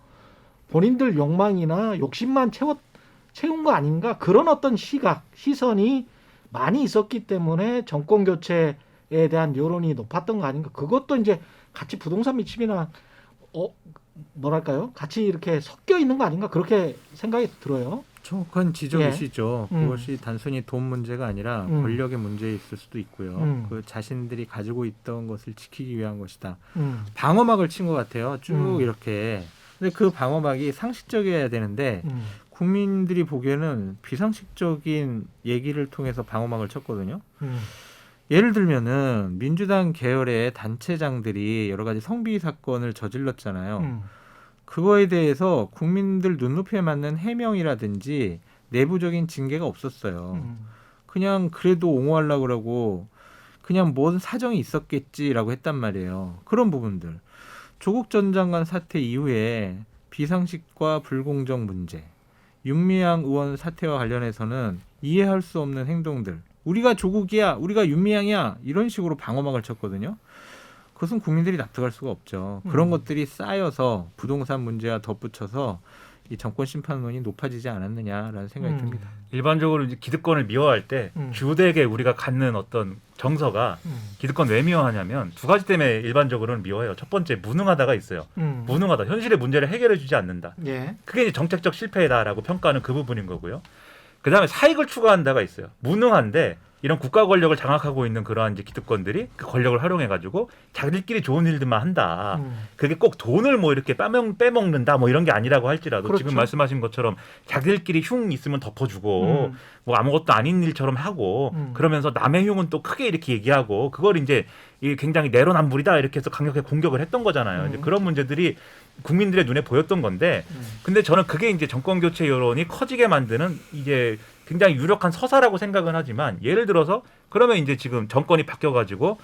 본인들 욕망이나 욕심만 채운 거 아닌가 그런 어떤 시선이 많이 있었기 때문에 정권 교체에 대한 여론이 높았던 거 아닌가. 그것도 이제 같이 부동산 민심이나 뭐랄까요? 같이 이렇게 섞여 있는 거 아닌가 그렇게 생각이 들어요. 정확한 지적이시죠. 그것이 단순히 돈 문제가 아니라 권력의 문제에 있을 수도 있고요. 그 자신들이 가지고 있던 것을 지키기 위한 것이다. 방어막을 친 것 같아요. 쭉 이렇게. 근데 그 방어막이 상식적이어야 되는데 국민들이 보기에는 비상식적인 얘기를 통해서 방어막을 쳤거든요. 예를 들면은 민주당 계열의 단체장들이 여러 가지 성비위 사건을 저질렀잖아요. 그거에 대해서 국민들 눈높이에 맞는 해명이라든지 내부적인 징계가 없었어요. 그냥 그래도 옹호하려고 그러고 그냥 뭔 사정이 있었겠지라고 했단 말이에요. 그런 부분들. 조국 전 장관 사태 이후에 비상식과 불공정 문제, 윤미향 의원 사태와 관련해서는 이해할 수 없는 행동들. 우리가 조국이야, 우리가 윤미향이야 이런 식으로 방어막을 쳤거든요. 그것은 국민들이 납득할 수가 없죠. 그런 것들이 쌓여서 부동산 문제와 덧붙여서 이 정권 심판론이 높아지지 않았느냐라는 생각이 듭니다. 일반적으로 이제 기득권을 미워할 때 주되게 우리가 갖는 어떤 정서가 기득권 왜 미워하냐면 두 가지 때문에 일반적으로는 미워해요. 첫 번째 무능하다가 있어요. 무능하다. 현실의 문제를 해결해주지 않는다. 그게 이제 정책적 실패다라고 평가하는 그 부분인 거고요. 그다음에 사익을 추구한다가 있어요. 무능한데 이런 국가 권력을 장악하고 있는 그러한 이제 기득권들이 그 권력을 활용해가지고 자기들끼리 좋은 일들만 한다. 그게 꼭 돈을 뭐 이렇게 빼먹는다 뭐 이런 게 아니라고 할지라도 그렇죠. 지금 말씀하신 것처럼 자기들끼리 흉 있으면 덮어주고 뭐 아무것도 아닌 일처럼 하고 그러면서 남의 흉은 또 크게 이렇게 얘기하고 그걸 이제 이 굉장히 내로남불이다 이렇게 해서 강력하게 공격을 했던 거잖아요. 이제 그런 문제들이 국민들의 눈에 보였던 건데 근데 저는 그게 이제 정권 교체 여론이 커지게 만드는 이제 굉장히 유력한 서사라고 생각은 하지만 예를 들어서 그러면 이제 지금 정권이 바뀌어가지고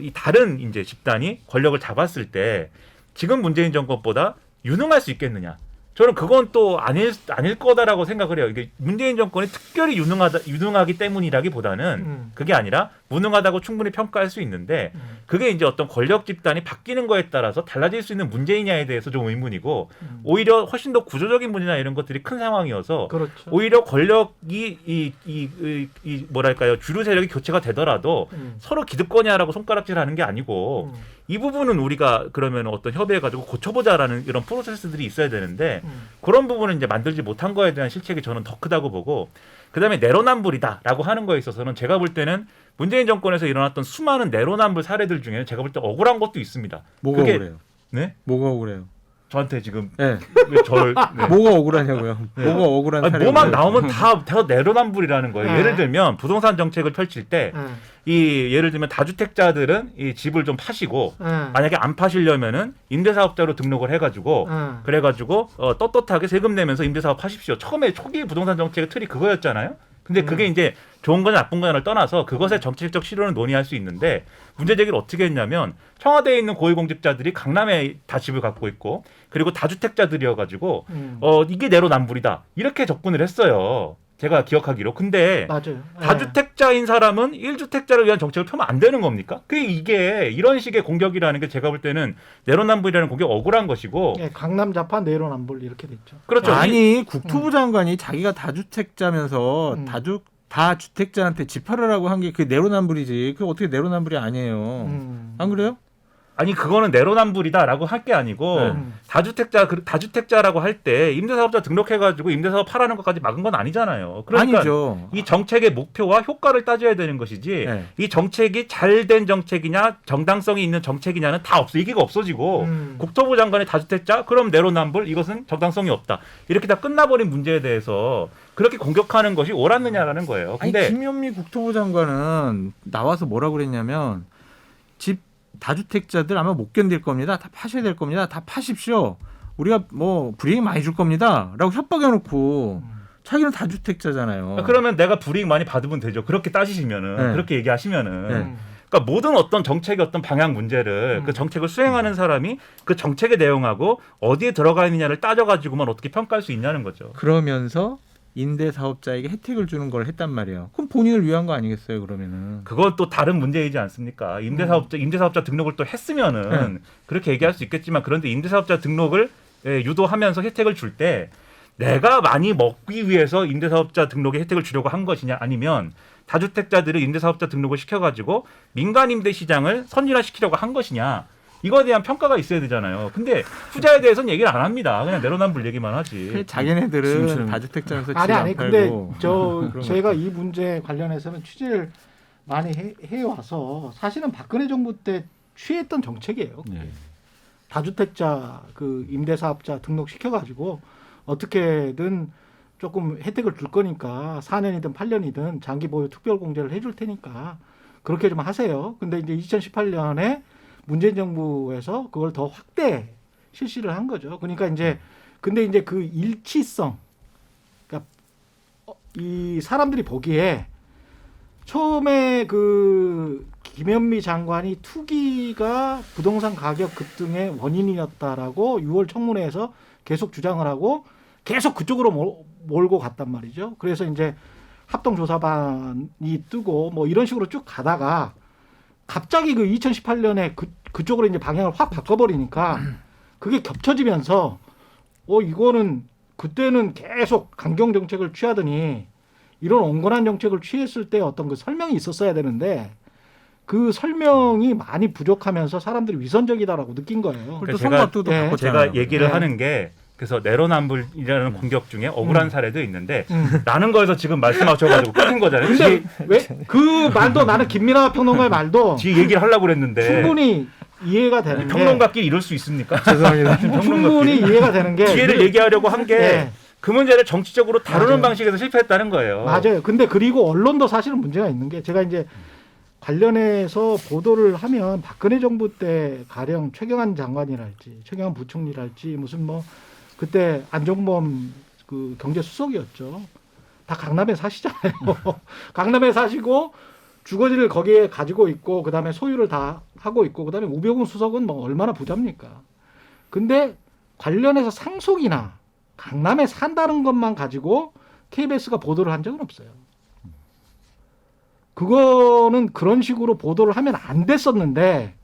이 다른 이제 집단이 권력을 잡았을 때 지금 문재인 정권보다 유능할 수 있겠느냐? 저는 그건 또 아닐 거다라고 생각을 해요. 이게 문재인 정권이 특별히 유능하기 때문이라기보다는 그게 아니라 무능하다고 충분히 평가할 수 있는데 그게 이제 어떤 권력 집단이 바뀌는 거에 따라서 달라질 수 있는 문제이냐에 대해서 좀 의문이고 오히려 훨씬 더 구조적인 문제나 이런 것들이 큰 상황이어서 그렇죠. 오히려 권력이 이 뭐랄까요 주류 세력이 교체가 되더라도 서로 기득권이야라고 손가락질하는 게 아니고 이 부분은 우리가 그러면 어떤 협의해가지고 고쳐보자라는 이런 프로세스들이 있어야 되는데 그런 부분은 이제 만들지 못한 거에 대한 실책이 저는 더 크다고 보고 그다음에 내로남불이다라고 하는 거에 있어서는 제가 볼 때는 문재인 정권에서 일어났던 수많은 내로남불 사례들 중에는 제가 볼 때 억울한 것도 있습니다. 뭐가 그게- 억울해요? 네? 뭐가 억울해요? 저한테 지금 네. 왜 저를 네. 뭐가 억울하냐고요? 뭐가 억울한 아니, 사례? 뭐만 나오면 다 내로남불이라는 거예요. 네. 예를 들면 부동산 정책을 펼칠 때 예를 들면 다주택자들은 이 집을 좀 파시고 만약에 안 파시려면은 임대사업자로 등록을 해가지고 그래가지고 떳떳하게 세금 내면서 임대사업 하십시오. 처음에 초기 부동산 정책의 틀이 그거였잖아요. 근데 그게 이제 좋은 거냐 나쁜 거냐를 떠나서 그것의 정책적 실효는 논의할 수 있는데 문제 제기를 어떻게 했냐면 청와대에 있는 고위공직자들이 강남에 다 집을 갖고 있고 그리고 다주택자들이어가지고 이게 내로남불이다 이렇게 접근을 했어요. 제가 기억하기로. 근데 맞아요. 다주택자인 사람은 1주택자를 위한 정책을 펴면 안 되는 겁니까? 이게 이런 식의 공격이라는 게 제가 볼 때는 내로남불이라는 공격 억울한 것이고 예, 강남 좌파 내로남불 이렇게 됐죠. 그렇죠. 아니 국토부 장관이 자기가 다주택자면서 다주택자한테 집하라고 한 게 그게 내로남불이지. 그게 어떻게 내로남불이 아니에요? 안 그래요? 아니 그거는 내로남불이다라고 할 게 아니고 다주택자라고 할 때 임대사업자 등록해가지고 임대사업 하라는 것까지 막은 건 아니잖아요. 그러니까 아니죠. 이 정책의 목표와 효과를 따져야 되는 것이지 네. 이 정책이 잘된 정책이냐 정당성이 있는 정책이냐는 다 없어. 이게 없어지고 국토부 장관의 다주택자 그럼 내로남불 이것은 정당성이 없다. 이렇게 다 끝나버린 문제에 대해서 그렇게 공격하는 것이 옳았느냐라는 거예요. 아니 근데 김현미 국토부 장관은 나와서 뭐라고 그랬냐면 집 다주택자들 아마 못 견딜 겁니다. 다 파셔야 될 겁니다. 다 파십시오. 우리가 뭐 불이익 많이 줄 겁니다. 라고 협박해놓고 자기는 다주택자잖아요. 그러면 내가 불이익 많이 받으면 되죠. 그렇게 따지시면은 네. 그렇게 얘기하시면은 네. 그러니까 모든 어떤 정책의 어떤 방향 문제를 그 정책을 수행하는 사람이 그 정책의 내용하고 어디에 들어가 있느냐를 따져가지고만 어떻게 평가할 수 있냐는 거죠. 그러면서 임대사업자에게 혜택을 주는 걸 했단 말이에요. 그럼 본인을 위한 거 아니겠어요, 그러면은? 그건 또 다른 문제이지 않습니까? 임대사업자 등록을 또 했으면은 그렇게 얘기할 수 있겠지만 그런데 임대사업자 등록을 유도하면서 혜택을 줄 때 내가 많이 먹기 위해서 임대사업자 등록에 혜택을 주려고 한 것이냐 아니면 다주택자들을 임대사업자 등록을 시켜가지고 민간 임대 시장을 선진화시키려고 한 것이냐 이거에 대한 평가가 있어야 되잖아요. 근데 후자에 대해서는 얘기를 안 합니다. 그냥 내로남불 얘기만 하지. 자기네들은 지금 다주택자면서 아니 안 근데 팔고 그런 제가 이 문제 관련해서는 취재를 많이 해와서 사실은 박근혜 정부 때 취했던 정책이에요. 네. 다주택자 그 임대사업자 등록시켜가지고 어떻게든 조금 혜택을 줄 거니까 4년이든 8년이든 장기 보유 특별 공제를 해줄 테니까 그렇게 좀 하세요. 근데 이제 2018년에 문재인 정부에서 그걸 더 확대 실시를 한 거죠. 그러니까 이제 근데 이제 그 일치성, 그러니까 이 사람들이 보기에 처음에 그 김현미 장관이 투기가 부동산 가격 급등의 원인이었다라고 6월 청문회에서 계속 주장을 하고 계속 그쪽으로 몰고 갔단 말이죠. 그래서 이제 합동조사반이 뜨고 뭐 이런 식으로 쭉 가다가 갑자기 그 2018년에 그쪽으로 이제 방향을 확 바꿔버리니까 그게 겹쳐지면서 이거는 그때는 계속 강경 정책을 취하더니 이런 온건한 정책을 취했을 때 어떤 그 설명이 있었어야 되는데 그 설명이 많이 부족하면서 사람들이 위선적이다라고 느낀 거예요. 또 제가- 성과도 네. 바꿨잖아요. 제가 얘기를 네. 하는 게 그래서 내로남불이라는 공격 중에 억울한 사례도 있는데 음. 라는 거에서 지금 말씀하셔가지고 끊은 거잖아요. 근데 왜 그 말도 나는 김민하 평론가의 말도 뒤 얘기를 하려고 그랬는데 충분히 이해가 되는 게 평론가끼리 이럴 수 있습니까? 죄송합니다. 충분히 이해가 되는 게 기회를 얘기하려고 한 게 그 네. 문제를 정치적으로 다루는 맞아요. 방식에서 실패했다는 거예요. 맞아요. 근데 그리고 언론도 사실은 문제가 있는 게 제가 이제 관련해서 보도를 하면 박근혜 정부 때 가령 최경환 장관이랄지 최경환 부총리랄지 무슨 뭐 그때 안종범 그 경제수석이었죠. 다 강남에 사시잖아요. 강남에 사시고 주거지를 거기에 가지고 있고 그다음에 소유를 다 하고 있고 그다음에 우병우 수석은 뭐 얼마나 부자입니까? 근데 관련해서 상속이나 강남에 산다는 것만 가지고 KBS가 보도를 한 적은 없어요. 그거는 그런 식으로 보도를 하면 안 됐었는데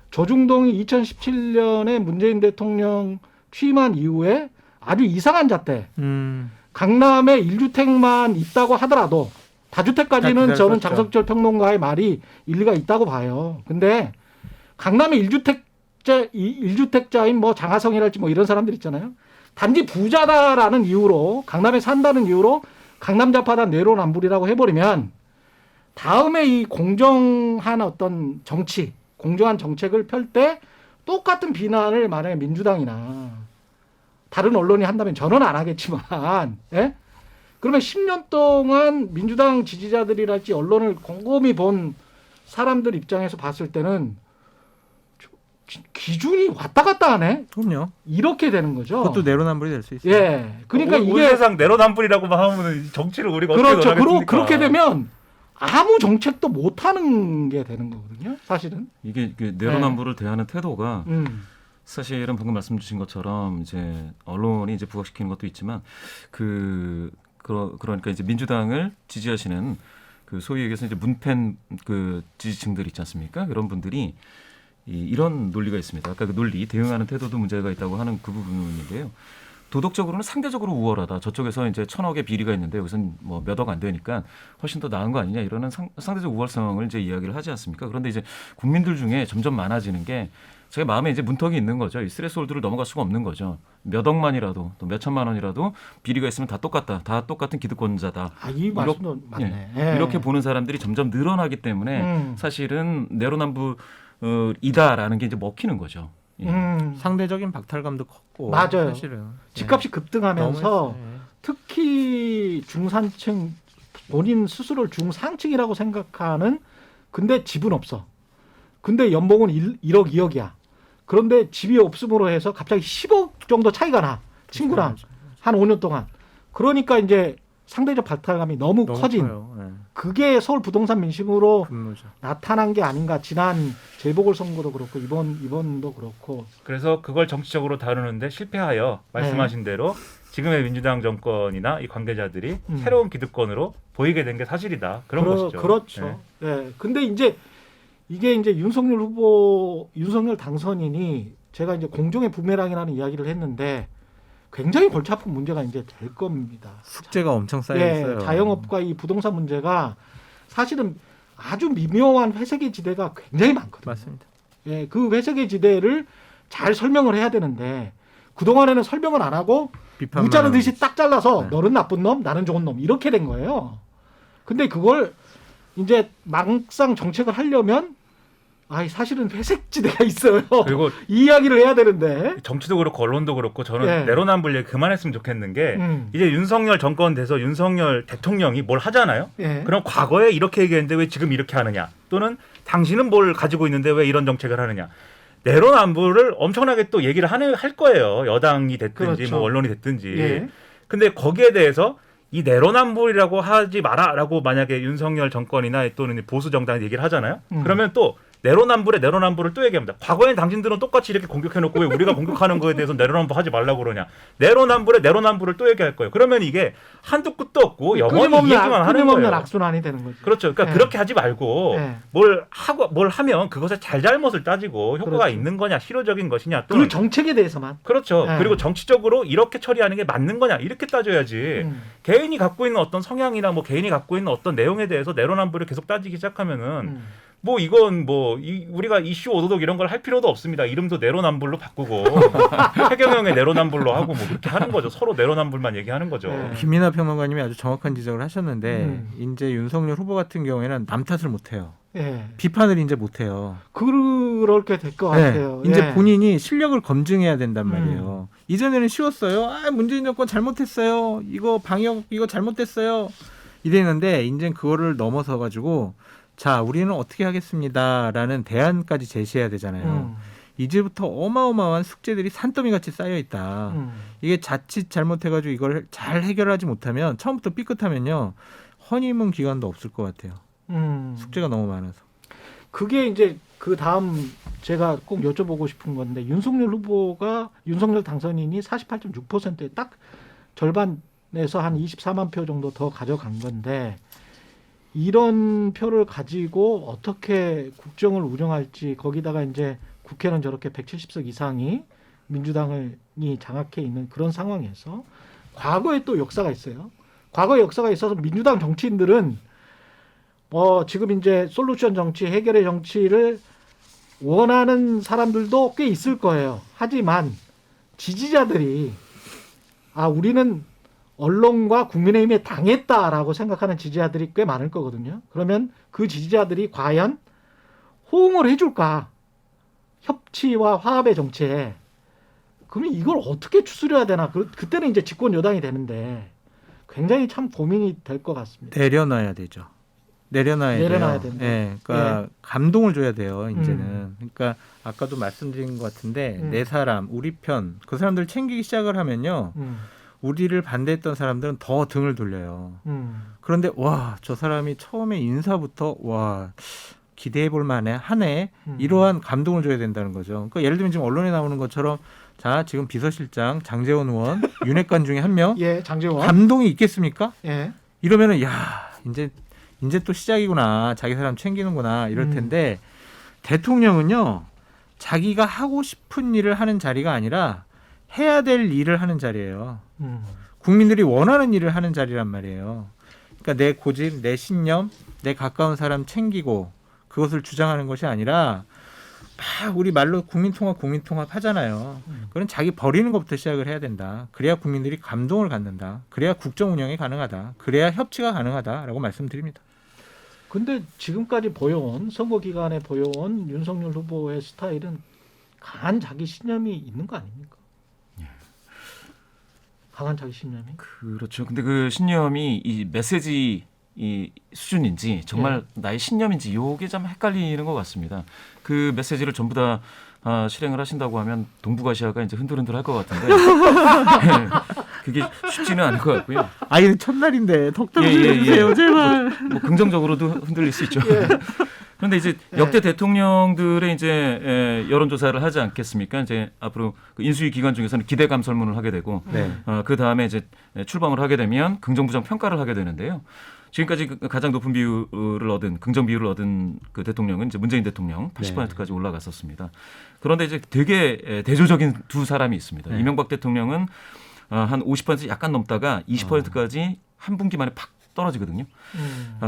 조중동이 2017년에 문재인 대통령 취임한 이후에 아주 이상한 잣대. 강남에 1주택만 있다고 하더라도 다주택까지는 저는 장석철 평론가의 말이 일리가 있다고 봐요. 근데 강남에 1주택자인 뭐 장하성이랄지 뭐 이런 사람들 있잖아요. 단지 부자다라는 이유로 강남에 산다는 이유로 강남좌파다 내로남불이라고 해버리면 다음에 이 공정한 어떤 정치, 공정한 정책을 펼 때 똑같은 비난을 만약에 민주당이나 다른 언론이 한다면 저는 안 하겠지만, 예? 그러면 10년 동안 민주당 지지자들이랄지 언론을 곰곰이 본 사람들 입장에서 봤을 때는 기준이 왔다 갔다 하네? 그럼요. 이렇게 되는 거죠. 그것도 내로남불이 될 수 있어요. 예. 그러니까 온 이게 세상 내로남불이라고만 하면 정치를 우리가 그렇죠. 어떻게 논하겠습니까? 그렇게 되면 아무 정책도 못 하는 게 되는 거거든요. 사실은. 이게 그 내로남불을 대하는 태도가 사실은 방금 말씀 주신 것처럼 이제 언론이 이제 부각시키는 것도 있지만 그러니까 이제 민주당을 지지하시는 그 소위 얘기해서 이제 문팬 그 지지층들 있지 않습니까? 그런 분들이 이런 논리가 있습니다. 아까 그 논리 대응하는 태도도 문제가 있다고 하는 그 부분인데요. 도덕적으로는 상대적으로 우월하다. 저쪽에서 이제 1,000억의 비리가 있는데 여기서는 뭐 몇 억 안 되니까 훨씬 더 나은 거 아니냐 이러는 상대적 우월성을 이제 이야기를 하지 않습니까? 그런데 이제 국민들 중에 점점 많아지는 게 제가 마음에 이제 문턱이 있는 거죠. 이 스레스홀드를 넘어갈 수가 없는 거죠. 몇 억만이라도 또 몇 천만 원이라도 비리가 있으면 다 똑같다. 다 똑같은 기득권자다. 이 말씀도 맞네. 이렇게 보는 사람들이 점점 늘어나기 때문에 사실은 내로남불이다라는 게 이제 먹히는 거죠. 상대적인 박탈감도 컸고 맞아요. 사실은 집값이 급등하면서 너무했어요. 특히 중산층 본인 스스로를 중상층이라고 생각하는 근데 집은 없어. 근데 연봉은 1억 2억이야. 그런데 집이 없음으로 해서 갑자기 10억 정도 차이가 나. 친구랑 한 5년 동안. 그러니까 이제 상대적 박탈감이 너무 커진 커요. 네. 그게 서울 부동산 민심으로 분노죠. 나타난 게 아닌가. 지난 재보궐선거도 그렇고 이번도 그렇고. 그래서 그걸 정치적으로 다루는데 실패하여 말씀하신 대로 지금의 민주당 정권이나 이 관계자들이 새로운 기득권으로 보이게 된 게 사실이다. 그런 것이죠. 그렇죠. 네. 근데 이제 이게 이제 윤석열 당선인이 제가 이제 공정의 부메랑이라는 이야기를 했는데 굉장히 골치 아픈 문제가 이제 될 겁니다. 숙제가 엄청 쌓여 예, 있어요. 자영업과 이 부동산 문제가 사실은 아주 미묘한 회색의 지대가 굉장히 많거든요. 맞습니다. 예, 그 회색의 지대를 잘 설명을 해야 되는데 그동안에는 설명을 안 하고 비판만 무자는 듯이 딱 잘라서 네. 너는 나쁜 놈, 나는 좋은 놈 이렇게 된 거예요. 근데 그걸 이제 막상 정책을 하려면 사실은 회색지대가 있어요. 그리고 이 이야기를 해야 되는데. 정치도 그렇고 언론도 그렇고 저는 예. 내로남불 얘기 그만했으면 좋겠는 게 이제 윤석열 정권 돼서 윤석열 대통령이 뭘 하잖아요. 예. 그럼 과거에 이렇게 얘기했는데 왜 지금 이렇게 하느냐? 또는 당신은 뭘 가지고 있는데 왜 이런 정책을 하느냐? 내로남불을 엄청나게 또 얘기를 할 거예요. 여당이 됐든지 그렇죠. 뭐 언론이 됐든지. 예. 근데 거기에 대해서 이 내로남불이라고 하지 마라라고 만약에 윤석열 정권이나 또는 보수 정당이 얘기를 하잖아요. 그러면 또 내로남불을 또 얘기합니다. 과거엔 당신들은 똑같이 이렇게 공격해놓고 왜 우리가 공격하는 거에 대해서 내로남불 하지 말라고 그러냐. 내로남불을 또 얘기할 거예요. 그러면 이게 한도 끝도 없고 영원히 이 얘기만 하는 끊임없는 거예요. 악순환이 되는 거죠. 그렇죠. 그러니까 예. 그렇게 하지 말고 예. 뭘 하면 그것의 잘잘못을 따지고 효과가 그렇죠. 있는 거냐, 실효적인 것이냐. 그 정책에 대해서만. 그렇죠. 예. 그리고 정치적으로 이렇게 처리하는 게 맞는 거냐 이렇게 따져야지. 개인이 갖고 있는 어떤 성향이나 뭐 개인이 갖고 있는 어떤 내용에 대해서 내로남불을 계속 따지기 시작하면은 뭐 이건 우리가 이슈 오도독 이런 걸 할 필요도 없습니다. 이름도 내로남불로 바꾸고 최경영의 내로남불로 하고 뭐 그렇게 하는 거죠. 서로 내로남불만 얘기하는 거죠. 네. 김민하 평론가님이 아주 정확한 지적을 하셨는데 이제 윤석열 후보 같은 경우에는 남 탓을 못 해요. 예. 비판을 이제 못 해요. 그렇게 될 것 같아요. 이제 예. 본인이 실력을 검증해야 된단 말이에요. 이전에는 쉬웠어요. 문재인 정권 잘못했어요. 이거 방역 이거 잘못됐어요. 이랬는데 이제 그거를 넘어서 가지고 자 우리는 어떻게 하겠습니다라는 대안까지 제시해야 되잖아요. 이제부터 어마어마한 숙제들이 산더미같이 쌓여 있다. 이게 자칫 잘못해가지고 이걸 잘 해결하지 못하면 처음부터 삐끗하면요 허니문 기간도 없을 것 같아요. 숙제가 너무 많아서. 그게 이제 그 다음 제가 꼭 여쭤보고 싶은 건데 윤석열 당선인이 48.6%에 딱 절반에서 한 24만 표 정도 더 가져간 건데 이런 표를 가지고 어떻게 국정을 운영할지 거기다가 이제 국회는 저렇게 170석 이상이 민주당이 장악해 있는 그런 상황에서 과거에 또 역사가 있어요. 과거 역사가 있어서 민주당 정치인들은 지금 이제 솔루션 정치, 해결의 정치를 원하는 사람들도 꽤 있을 거예요. 하지만 지지자들이 우리는 언론과 국민의힘에 당했다라고 생각하는 지지자들이 꽤 많을 거거든요. 그러면 그 지지자들이 과연 호응을 해줄까? 협치와 화합의 정치에. 그러면 이걸 어떻게 추스려야 되나? 그때는 이제 집권 여당이 되는데 굉장히 참 고민이 될 것 같습니다. 내려놔야 되죠. 내려놔야 돼요. 된다. 예, 그러니까 감동을 줘야 돼요. 이제는. 그러니까 아까도 말씀드린 것 같은데 내 사람, 우리 편, 그 사람들 챙기기 시작을 하면요. 우리를 반대했던 사람들은 더 등을 돌려요. 그런데 저 사람이 처음에 인사부터 기대해 볼 만해 하네. 이러한 감동을 줘야 된다는 거죠. 그러니까 예를 들면 지금 언론에 나오는 것처럼 자 지금 비서실장 장제원 의원 윤핵관 중에 한 명 예, 장제원 감동이 있겠습니까? 예. 이러면은 이제 또 시작이구나. 자기 사람 챙기는구나. 이럴 텐데 대통령은요. 자기가 하고 싶은 일을 하는 자리가 아니라 해야 될 일을 하는 자리예요. 국민들이 원하는 일을 하는 자리란 말이에요. 그러니까 내 고집, 내 신념, 내 가까운 사람 챙기고 그것을 주장하는 것이 아니라 막 우리 말로 국민통합 하잖아요. 그건 자기 버리는 것부터 시작을 해야 된다. 그래야 국민들이 감동을 갖는다. 그래야 국정 운영이 가능하다. 그래야 협치가 가능하다라고 말씀드립니다. 근데 지금까지 선거 기간에 보여온 윤석열 후보의 스타일은 강한 자기 신념이 있는 거 아닙니까? 강한 자기 신념이? 그렇죠. 근데 그 신념이 이 메시지 이 수준인지 정말 나의 신념인지 요게 좀 헷갈리는 것 같습니다. 그 메시지를 전부 다 실행을 하신다고 하면 동북아시아가 이제 흔들흔들 할 것 같은데 그게 쉽지는 않을 것 같고요. 이거 첫날인데 덕담 좀 해주세요, 제발. 뭐 긍정적으로도 흔들릴 수 있죠. 그런데 이제 역대 대통령들의 이제 여론조사를 하지 않겠습니까? 이제 앞으로 그 인수위 기관 중에서는 기대감 설문을 하게 되고 그 다음에 이제 출범을 하게 되면 긍정부정 평가를 하게 되는데요. 지금까지 가장 높은 비율을 얻은 긍정 비율을 얻은 그 대통령은 이제 문재인 대통령 80%까지 올라갔었습니다. 그런데 이제 되게 대조적인 두 사람이 있습니다. 이명박 대통령은 한 50% 약간 넘다가 20%까지 한 분기만에 팍 떨어지거든요.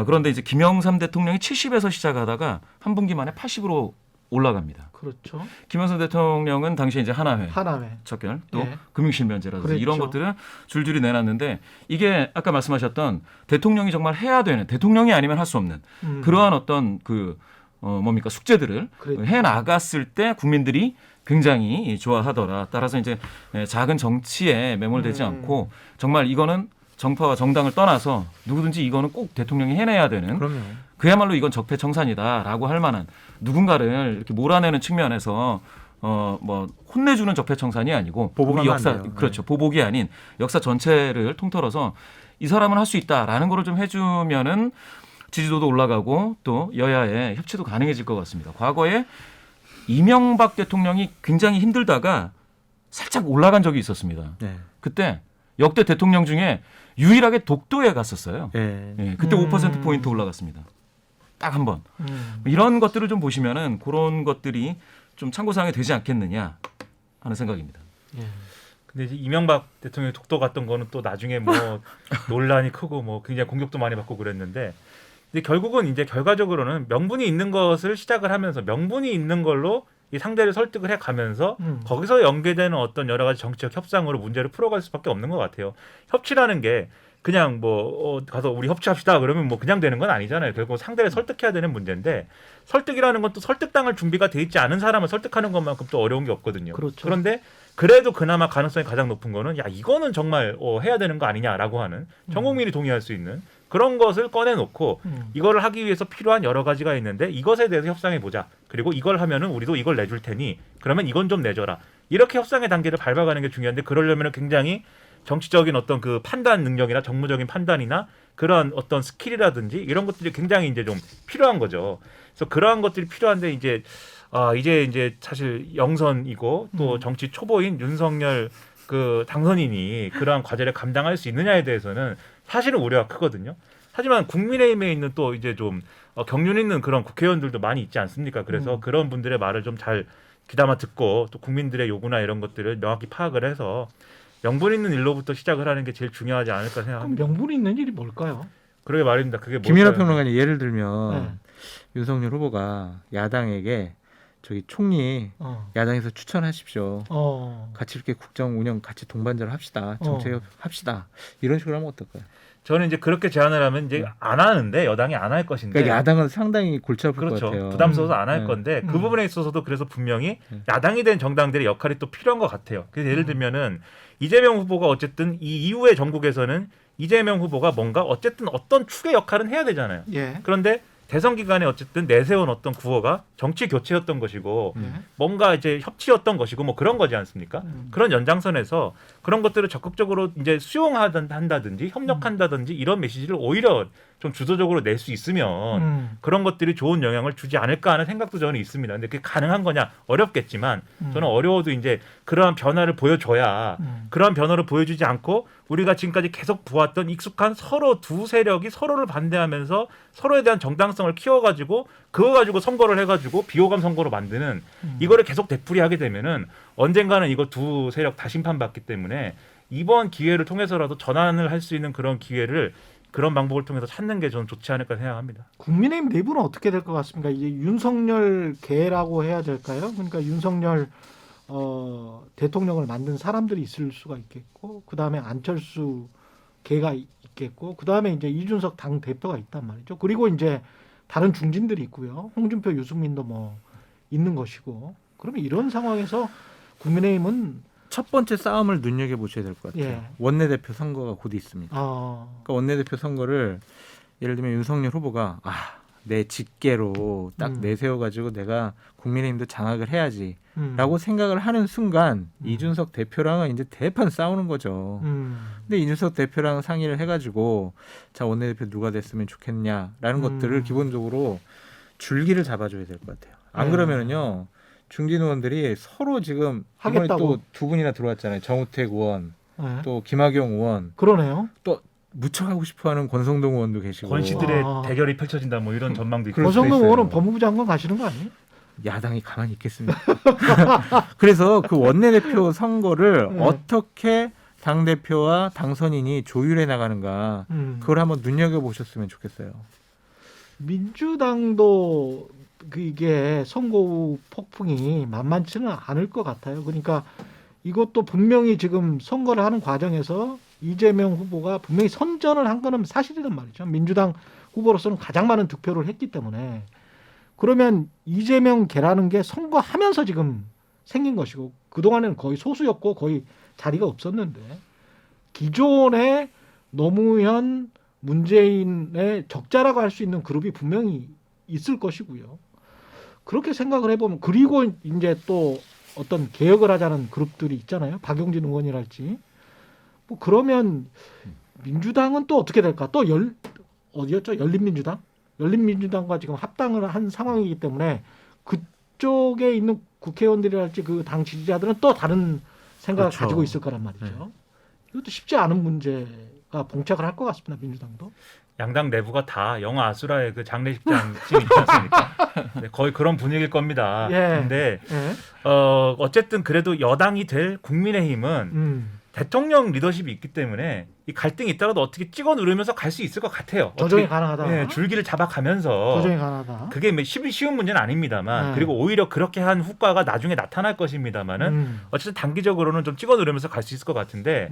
그런데 이제 김영삼 대통령이 70에서 시작하다가 한 분기 만에 80으로 올라갑니다. 그렇죠. 김영삼 대통령은 당시에 이제 하나회. 척결 또 금융실명제라든지 그랬죠. 이런 것들을 줄줄이 내놨는데 이게 아까 말씀하셨던 대통령이 정말 해야 되는 대통령이 아니면 할 수 없는 그러한 어떤 숙제들을 해 나갔을 때 국민들이 굉장히 좋아하더라. 따라서 이제 작은 정치에 매몰되지 않고 정말 이거는 정파와 정당을 떠나서 누구든지 이거는 꼭 대통령이 해내야 되는 그럼요. 그야말로 이건 적폐청산이다라고 할 만한 누군가를 이렇게 몰아내는 측면에서 혼내주는 적폐청산이 아니고 보복하면 우리 역사 안 돼요. 그렇죠. 보복이 아닌 역사 전체를 통틀어서 이 사람은 할 수 있다라는 거를 좀 해주면은 지지도도 올라가고 또 여야의 협치도 가능해질 것 같습니다. 과거에 이명박 대통령이 굉장히 힘들다가 살짝 올라간 적이 있었습니다. 그때 역대 대통령 중에 유일하게 독도에 갔었어요. 그때 5%포인트 올라갔습니다. 딱 한 번. 이런 것들을 좀 보시면은 그런 것들이 좀 참고사항이 되지 않겠느냐 하는 생각입니다. 근데 이제 이명박 대통령이 독도 갔던 거는 또 나중에 뭐 논란이 크고 뭐 굉장히 공격도 많이 받고 그랬는데 근데 결국은 이제 결과적으로는 명분이 있는 것을 시작을 하면서 명분이 있는 걸로 이 상대를 설득을 해가면서 거기서 연계되는 어떤 여러 가지 정치적 협상으로 문제를 풀어갈 수밖에 없는 것 같아요. 협치라는 게 그냥 뭐 가서 우리 협치합시다 그러면 뭐 그냥 되는 건 아니잖아요. 결국 상대를 설득해야 되는 문제인데 설득이라는 건 또 설득당할 준비가 돼 있지 않은 사람을 설득하는 것만큼 또 어려운 게 없거든요. 그렇죠. 그런데 그래도 그나마 가능성이 가장 높은 거는 야 이거는 정말 해야 되는 거 아니냐라고 하는 전 국민이 동의할 수 있는 그런 것을 꺼내놓고 이거를 하기 위해서 필요한 여러 가지가 있는데 이것에 대해서 협상해 보자. 그리고 이걸 하면은 우리도 이걸 내줄 테니 그러면 이건 좀 내줘라. 이렇게 협상의 단계를 밟아가는 게 중요한데 그러려면 굉장히 정치적인 어떤 그 판단 능력이나 정무적인 판단이나 그런 어떤 스킬이라든지 이런 것들이 굉장히 이제 좀 필요한 거죠. 그래서 그러한 것들이 필요한데 이제 사실 영선이고 또 정치 초보인 윤석열 그 당선인이 그러한 과제를 감당할 수 있느냐에 대해서는 사실은 우려가 크거든요. 하지만 국민의힘에 있는 또 이제 좀 경륜 있는 그런 국회의원들도 많이 있지 않습니까? 그래서 그런 분들의 말을 좀 잘 귀담아 듣고 또 국민들의 요구나 이런 것들을 명확히 파악을 해서 명분 있는 일로부터 시작을 하는 게 제일 중요하지 않을까 그럼 생각합니다. 명분이 있는 일이 뭘까요? 그러게 말입니다. 그게 김연아 뭘까요? 평론가님 예를 들면 네. 윤석열 후보가 야당에게 저기 총리 야당에서 추천하십시오. 같이 이렇게 국정 운영 같이 동반자를 합시다. 정책 합시다. 이런 식으로 하면 어떨까요? 저는 이제 그렇게 제안을 하면 이제 안 하는데 여당이 안 할 것인데 그러니까 야당은 상당히 골치 아플 그렇죠. 것 같아요. 부담스러워서 안 할 네. 건데 그 부분에 있어서도 그래서 분명히 야당이 된 정당들의 역할이 또 필요한 것 같아요. 그래서 예를 들면은 이재명 후보가 어쨌든 이 이후의 전국에서는 이재명 후보가 뭔가 어쨌든 어떤 축의 역할은 해야 되잖아요. 예. 그런데 대선 기간에 어쨌든 내세운 어떤 구호가 정치 교체였던 것이고 뭔가 이제 협치였던 것이고 뭐 그런 거지 않습니까? 그런 연장선에서 그런 것들을 적극적으로 이제 수용한다든지 협력한다든지 이런 메시지를 오히려 좀 주도적으로 낼 수 있으면 그런 것들이 좋은 영향을 주지 않을까 하는 생각도 저는 있습니다. 근데 그게 가능한 거냐 어렵겠지만 저는 어려워도 이제 그러한 변화를 보여줘야 그러한 변화를 보여주지 않고 우리가 지금까지 계속 보았던 익숙한 서로 두 세력이 서로를 반대하면서 서로에 대한 정당성을 키워가지고 그거 가지고 선거를 해가지고 비호감 선거로 만드는 이거를 계속 되풀이하게 되면은 언젠가는 이거 두 세력 다 심판받기 때문에 이번 기회를 통해서라도 전환을 할 수 있는 그런 기회를 그런 방법을 통해서 찾는 게 저는 좋지 않을까 생각합니다. 국민의힘 내부는 어떻게 될 것 같습니까? 이제 윤석열 계라고 해야 될까요? 그러니까 윤석열 대통령을 만든 사람들이 있을 수가 있겠고, 그 다음에 안철수 계가 있겠고, 그 다음에 이제 이준석 당 대표가 있단 말이죠. 그리고 이제 다른 중진들이 있고요. 홍준표, 유승민도 뭐 있는 것이고. 그러면 이런 상황에서 국민의힘은 첫 번째 싸움을 눈여겨 보셔야 될 것 같아요. 예. 원내대표 선거가 곧 있습니다. 그러니까 원내대표 선거를 예를 들면 윤석열 후보가 내 직계로 딱 내세워가지고 내가 국민의힘도 장악을 해야지라고 생각을 하는 순간 이준석 대표랑은 이제 대판 싸우는 거죠. 근데 이준석 대표랑 상의를 해가지고 자 원내대표 누가 됐으면 좋겠냐라는 것들을 기본적으로 줄기를 잡아줘야 될 것 같아요. 안 그러면은요. 중진 의원들이 서로 지금 이번에 하겠다고. 또 두 분이나 들어왔잖아요. 정우택 의원, 네. 또 김학용 의원, 그러네요. 또 무척하고 싶어하는 권성동 의원도 계시고 권씨들의 대결이 펼쳐진다 뭐 이런 전망도 있고. 그럴 수도 권성동 있어요. 의원은 법무부 장관 가시는 거 아니에요? 야당이 가만히 있겠습니까? 그래서 그 원내대표 선거를 네. 어떻게 당대표와 당선인이 조율해 나가는가 그걸 한번 눈여겨보셨으면 좋겠어요. 민주당도 이게 선거 후 폭풍이 만만치는 않을 것 같아요. 그러니까 이것도 분명히 지금 선거를 하는 과정에서 이재명 후보가 분명히 선전을 한 거는 사실이란 말이죠. 민주당 후보로서는 가장 많은 득표를 했기 때문에. 그러면 이재명 계라는 게 선거하면서 지금 생긴 것이고 그동안에는 거의 소수였고 거의 자리가 없었는데 기존의 노무현, 문재인의 적자라고 할 수 있는 그룹이 분명히 있을 것이고요. 그렇게 생각을 해보면 그리고 이제 또 어떤 개혁을 하자는 그룹들이 있잖아요. 박용진 의원이랄지. 뭐 그러면 민주당은 또 어떻게 될까? 또 어디였죠? 열린민주당? 열린민주당과 지금 합당을 한 상황이기 때문에 그쪽에 있는 국회의원들이랄지 그 당 지지자들은 또 다른 생각을 그렇죠. 가지고 있을 거란 말이죠. 네. 이것도 쉽지 않은 문제가 봉착을 할 것 같습니다. 민주당도. 양당 내부가 다 영화 아수라의 그 장례식장 씬 있지 않습니까? 네, 거의 그런 분위기일 겁니다. 예. 근데 예. 어쨌든 그래도 여당이 될 국민의힘은 대통령 리더십이 있기 때문에 이 갈등이 있더라도 어떻게 찍어 누르면서 갈 수 있을 것 같아요. 조정이 어떻게, 가능하다. 예, 줄기를 잡아가면서 조정이 가능하다. 그게 쉬운 문제는 아닙니다만 네. 그리고 오히려 그렇게 한 후과가 나중에 나타날 것입니다만은 어쨌든 단기적으로는 좀 찍어 누르면서 갈 수 있을 것 같은데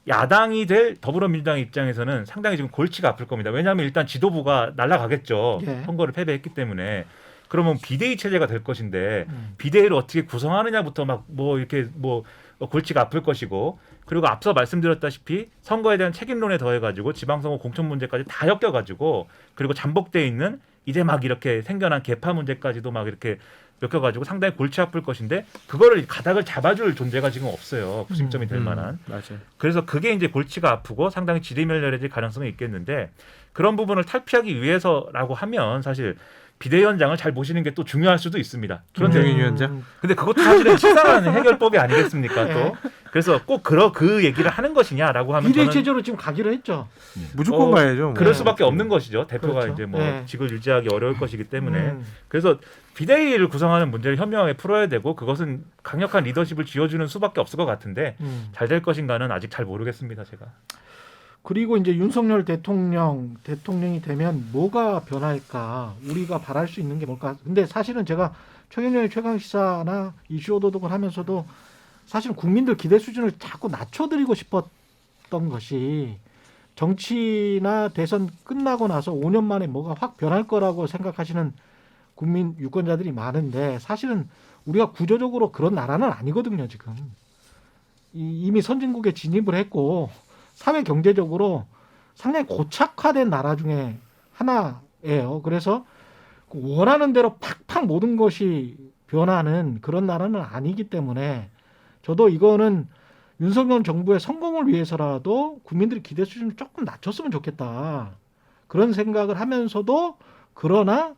야당이 될 더불어민주당 입장에서는 상당히 지금 골치가 아플 겁니다. 왜냐하면 일단 지도부가 날아가겠죠. 예. 선거를 패배했기 때문에. 그러면 비대위 체제가 될 것인데 비대위를 어떻게 구성하느냐부터 막 뭐 이렇게 뭐 골치가 아플 것이고 그리고 앞서 말씀드렸다시피 선거에 대한 책임론에 더해가지고 지방선거 공천 문제까지 다 엮여가지고 그리고 잠복돼 있는 이제 막 이렇게 생겨난 개파 문제까지도 막 이렇게 엮여가지고 상당히 골치 아플 것인데 그거를 가닥을 잡아줄 존재가 지금 없어요. 구심점이 될 만한. 맞아요. 그래서 그게 이제 골치가 아프고 상당히 지리멸렬해질 가능성이 있겠는데 그런 부분을 탈피하기 위해서라고 하면 사실 비대위원장을 잘 모시는 게 또 중요할 수도 있습니다. 그런데 위원장? 근데 그것도 사실은 치사한 해결법이 아니겠습니까? 또 그래서 꼭 그 얘기를 하는 것이냐라고 하면 비대위 저는 체제로 지금 가기로 했죠. 무조건 가야죠. 뭐. 그럴 수밖에 없는 것이죠. 대표가 그렇죠. 이제 뭐 네. 직을 유지하기 어려울 것이기 때문에 그래서 비대위를 구성하는 문제를 현명하게 풀어야 되고 그것은 강력한 리더십을 쥐어주는 수밖에 없을 것 같은데 잘 될 것인가는 아직 잘 모르겠습니다. 제가. 그리고 이제 윤석열 대통령이 되면 뭐가 변할까? 우리가 바랄 수 있는 게 뭘까? 근데 사실은 제가 최경영의 최강시사나 이슈 오도독을 하면서도 사실 국민들 기대 수준을 자꾸 낮춰드리고 싶었던 것이 정치나 대선 끝나고 나서 5년 만에 뭐가 확 변할 거라고 생각하시는 국민 유권자들이 많은데 사실은 우리가 구조적으로 그런 나라는 아니거든요, 지금. 이미 선진국에 진입을 했고 사회 경제적으로 상당히 고착화된 나라 중에 하나예요. 그래서 원하는 대로 팍팍 모든 것이 변하는 그런 나라는 아니기 때문에 저도 이거는 윤석열 정부의 성공을 위해서라도 국민들의 기대 수준을 조금 낮췄으면 좋겠다. 그런 생각을 하면서도 그러나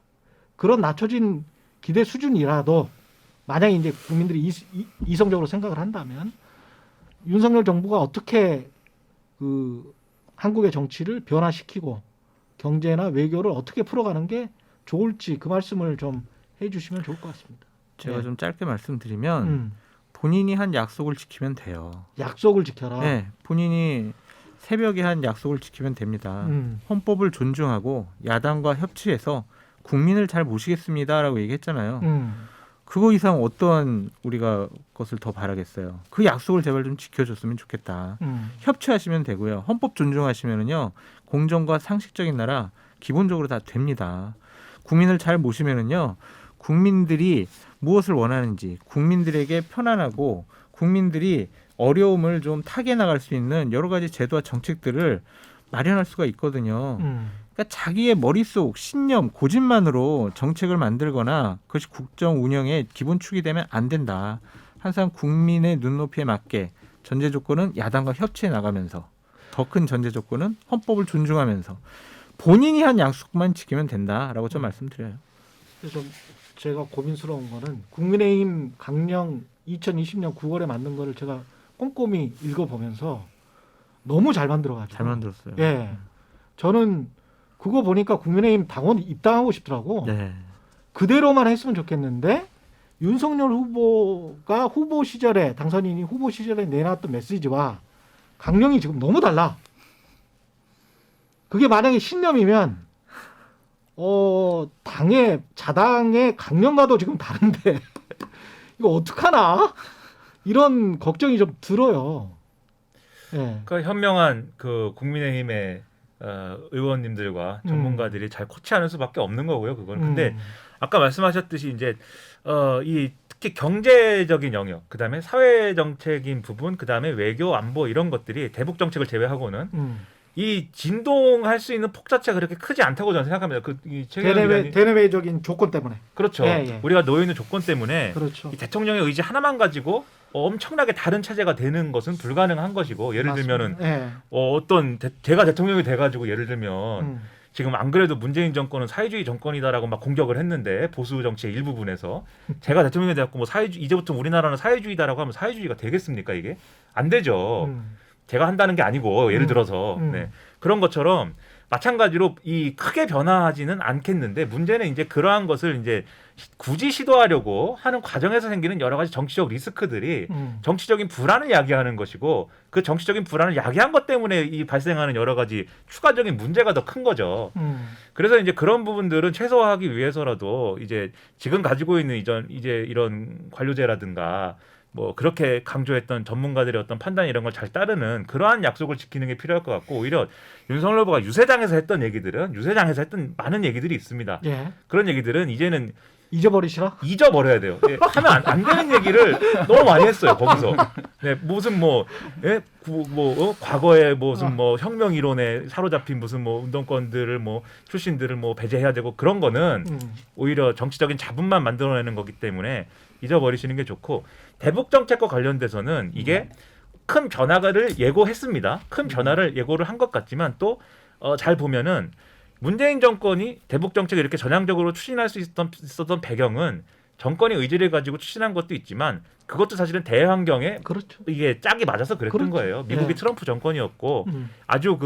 그런 낮춰진 기대 수준이라도 만약에 이제 국민들이 이성적으로 생각을 한다면 윤석열 정부가 어떻게 그 한국의 정치를 변화시키고 경제나 외교를 어떻게 풀어가는 게 좋을지 그 말씀을 좀 해주시면 좋을 것 같습니다. 제가 네. 좀 짧게 말씀드리면 본인이 한 약속을 지키면 돼요. 약속을 지켜라. 네, 본인이 새벽에 한 약속을 지키면 됩니다. 헌법을 존중하고 야당과 협치해서 국민을 잘 모시겠습니다라고 얘기했잖아요. 그거 이상 어떠한 우리가 것을 더 바라겠어요. 그 약속을 제발 좀 지켜줬으면 좋겠다. 협치하시면 되고요. 헌법 존중하시면은요 공정과 상식적인 나라 기본적으로 다 됩니다. 국민을 잘 모시면은요 국민들이 무엇을 원하는지 국민들에게 편안하고 국민들이 어려움을 좀 타개 나갈 수 있는 여러 가지 제도와 정책들을 마련할 수가 있거든요. 그러니까 자기의 머릿속 신념 고집만으로 정책을 만들거나 그것이 국정 운영의 기본축이 되면 안 된다. 항상 국민의 눈높이에 맞게 전제 조건은 야당과 협치해 나가면서 더 큰 전제 조건은 헌법을 존중하면서 본인이 한 약속만 지키면 된다라고 좀 말씀드려요. 그래서 제가 고민스러운 거는 국민의힘 강령 2020년 9월에 만든 거를 제가 꼼꼼히 읽어보면서 너무 잘 만들어가지고 잘 만들었어요. 예, 저는 그거 보니까 국민의힘 당원 입당하고 싶더라고. 네. 그대로만 했으면 좋겠는데 윤석열 후보가 후보 시절에 당선인이 후보 시절에 내놨던 메시지와 강령이 지금 너무 달라. 그게 만약에 신념이면 당의 자당의 강령과도 지금 다른데 이거 어떡하나 이런 걱정이 좀 들어요. 예. 그러니까 현명한 그 국민의힘의 의원님들과 전문가들이 잘 코치하는 수밖에 없는 거고요. 그거는. 근데 아까 말씀하셨듯이 이제 이 특히 경제적인 영역, 그다음에 사회 정책인 부분, 그다음에 외교 안보 이런 것들이 대북 정책을 제외하고는 이 진동할 수 있는 폭 자체가 그렇게 크지 않다고 저는 생각합니다. 대내외적인 조건 때문에. 그렇죠. 예, 예. 우리가 놓여 있는 조건 때문에 그렇죠. 이 대통령의 의지 하나만 가지고 엄청나게 다른 체제가 되는 것은 불가능한 것이고 예를 맞습니다. 들면은 예. 제가 대통령이 돼가지고 예를 들면 지금 안 그래도 문재인 정권은 사회주의 정권이다라고 막 공격을 했는데 보수 정치의 일부분에서 제가 대통령이 돼갖고 뭐 이제부터 우리나라는 사회주의다라고 하면 사회주의가 되겠습니까? 이게 안 되죠. 제가 한다는 게 아니고 예를 들어서 네. 그런 것처럼 마찬가지로 이 크게 변화하지는 않겠는데 문제는 이제 그러한 것을 이제 굳이 시도하려고 하는 과정에서 생기는 여러 가지 정치적 리스크들이 정치적인 불안을 야기하는 것이고 그 정치적인 불안을 야기한 것 때문에 이 발생하는 여러 가지 추가적인 문제가 더 큰 거죠. 그래서 이제 그런 부분들은 최소화하기 위해서라도 이제 지금 가지고 있는 이제 이런 관료제라든가 뭐 그렇게 강조했던 전문가들의 어떤 판단 이런 걸 잘 따르는 그러한 약속을 지키는 게 필요할 것 같고 오히려 윤석열 후보가 유세장에서 했던 얘기들은 유세장에서 했던 많은 얘기들이 있습니다. 예. 그런 얘기들은 이제는 잊어버리시라. 잊어버려야 돼요. 예, 하면 안 되는 얘기를 너무 많이 했어요. 거기서 네, 무슨 과거에 무슨 혁명 이론에 사로잡힌 무슨 운동권들을 출신들을 배제해야 되고 그런 거는 오히려 정치적인 자분만 만들어내는 거기 때문에 잊어버리시는 게 좋고 대북 정책과 관련돼서는 이게 큰 변화를 예고했습니다. 큰 변화를 예고를 한 것 같지만 또 잘 보면은. 문재인 정권이 대북 정책을 이렇게 전향적으로 추진할 수 있었던 배경은 정권의 의지를 가지고 추진한 것도 있지만 그것도 사실은 대환경에 그렇죠. 이게 짝이 맞아서 그랬던 그렇죠. 거예요. 미국이 예. 트럼프 정권이었고 아주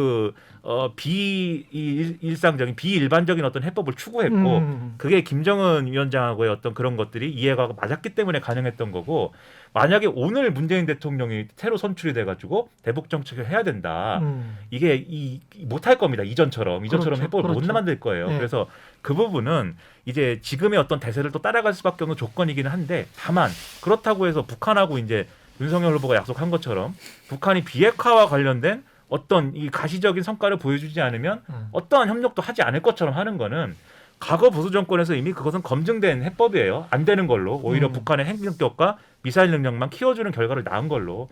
비일상적인 비일반적인 어떤 해법을 추구했고 그게 김정은 위원장하고의 어떤 그런 것들이 이해가 맞았기 때문에 가능했던 거고 만약에 오늘 문재인 대통령이 새로 선출이 돼가지고 대북 정책을 해야 된다. 이게 못할 겁니다. 이전처럼 그렇죠. 해법을 못 그렇죠. 만들 거예요. 예. 그래서 그 부분은 이제 지금의 어떤 대세를 또 따라갈 수밖에 없는 조건이기는 한데 다만 그렇다고 해서 북한하고 이제 윤석열 후보가 약속한 것처럼 북한이 비핵화와 관련된 어떤 이 가시적인 성과를 보여주지 않으면 어떠한 협력도 하지 않을 것처럼 하는 거는 과거 보수 정권에서 이미 그것은 검증된 해법이에요. 안 되는 걸로 오히려 북한의 핵능력과 미사일 능력만 키워주는 결과를 낳은 걸로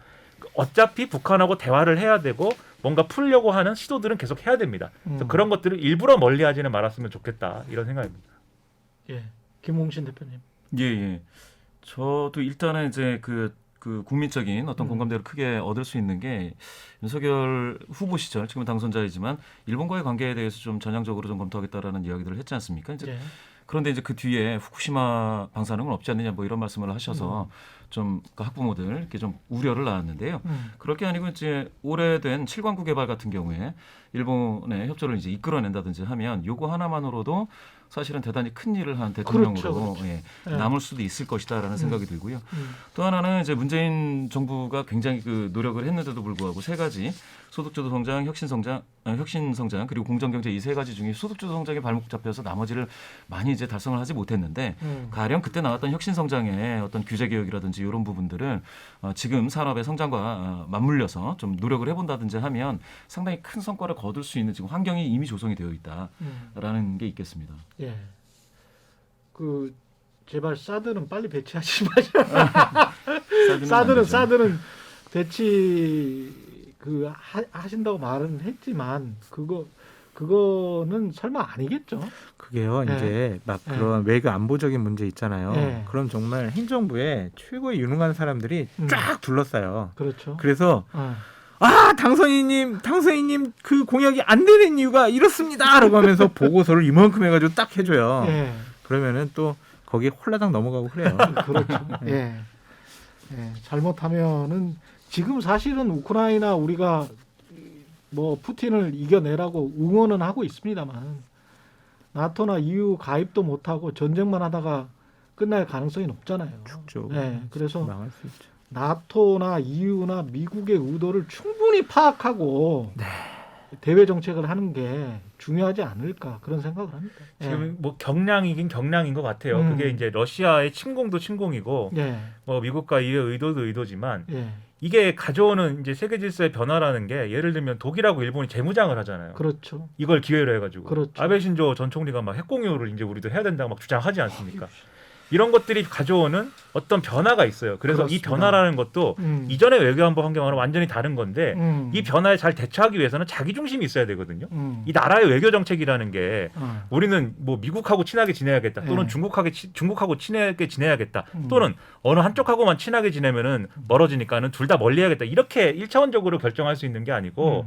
어차피 북한하고 대화를 해야 되고 뭔가 풀려고 하는 시도들은 계속 해야 됩니다. 그래서 그런 것들을 일부러 멀리하지는 말았으면 좋겠다 이런 생각입니다. 예. 김홍신 대표님. 예. 저도 일단은 이제 그 국민적인 어떤 공감대를 크게 얻을 수 있는 게 윤석열 후보 시절 지금은 당선자이지만 일본과의 관계에 대해서 좀 전향적으로 좀 검토하겠다라는 이야기들을 했지 않습니까? 이제 예. 그런데 이제 그 뒤에 후쿠시마 방사능은 없지 않느냐 뭐 이런 말씀을 하셔서 좀 학부모들 이렇게 좀 우려를 낳았는데요. 그럴 게 아니고 이제 오래된 7광구 개발 같은 경우에 일본의 협조를 이제 이끌어낸다든지 하면 요거 하나만으로도 사실은 대단히 큰 일을 한 대통령으로 그렇죠. 예, 예. 남을 수도 있을 것이다라는 생각이 들고요. 또 하나는 이제 문재인 정부가 굉장히 그 노력을 했는데도 불구하고 세 가지 소득주도 성장, 혁신 성장 그리고 공정경제 이 세 가지 중에 소득주도 성장에 발목 잡혀서 나머지를 많이 이제 달성을 하지 못했는데 가령 그때 나왔던 혁신 성장의 어떤 규제 개혁이라든지 이런 부분들은 지금 산업의 성장과 맞물려서 좀 노력을 해본다든지 하면 상당히 큰 성과를 거둘 수 있는 지금 환경이 이미 조성이 되어 있다라는 게 있겠습니다. 예. 제발 사드는 빨리 배치하지 마시라. 사드는 배치 하신다고 말은 했지만 그거는 설마 아니겠죠? 그게요. 예. 이제 막 그런 외교 안보적인 문제 있잖아요. 예. 그럼 정말 행정부에 최고의 유능한 사람들이 쫙 둘러싸요. 그렇죠. 그래서 당선인님 그 공약이 안 되는 이유가 이렇습니다라고 하면서 보고서를 이만큼 해가지고 딱 해줘요. 예. 그러면은 또 거기에 홀라당 넘어가고 그래요. 그렇죠. 예. 잘못하면은 지금 사실은 우크라이나 우리가 푸틴을 이겨내라고 응원은 하고 있습니다만 나토나 EU 가입도 못하고 전쟁만 하다가 끝날 가능성이 높잖아요. 죽죠. 예. 그래서 망할 수 있죠. 나토나 EU나 미국의 의도를 충분히 파악하고 대외 정책을 하는 게 중요하지 않을까 그런 생각을 합니다. 지금 경량이긴 경량인 것 같아요. 그게 이제 러시아의 침공도 침공이고 예. 미국과 EU의 의도도 의도지만 예. 이게 가져오는 이제 세계 질서의 변화라는 게 예를 들면 독일하고 일본이 재무장을 하잖아요. 그렇죠. 이걸 기회로 해가지고 그렇죠. 아베 신조 전 총리가 막 핵공유를 이제 우리도 해야 된다고 막 주장하지 않습니까? 이런 것들이 가져오는 어떤 변화가 있어요. 그래서 그렇습니다. 이 변화라는 것도 이전의 외교안보 환경과는 완전히 다른 건데 이 변화에 잘 대처하기 위해서는 자기 중심이 있어야 되거든요. 이 나라의 외교 정책이라는 게 우리는 미국하고 친하게 지내야겠다 또는 중국하고 친하게 지내야겠다 또는 어느 한쪽하고만 친하게 지내면은 멀어지니까는 둘 다 멀리해야겠다 이렇게 1차원적으로 결정할 수 있는 게 아니고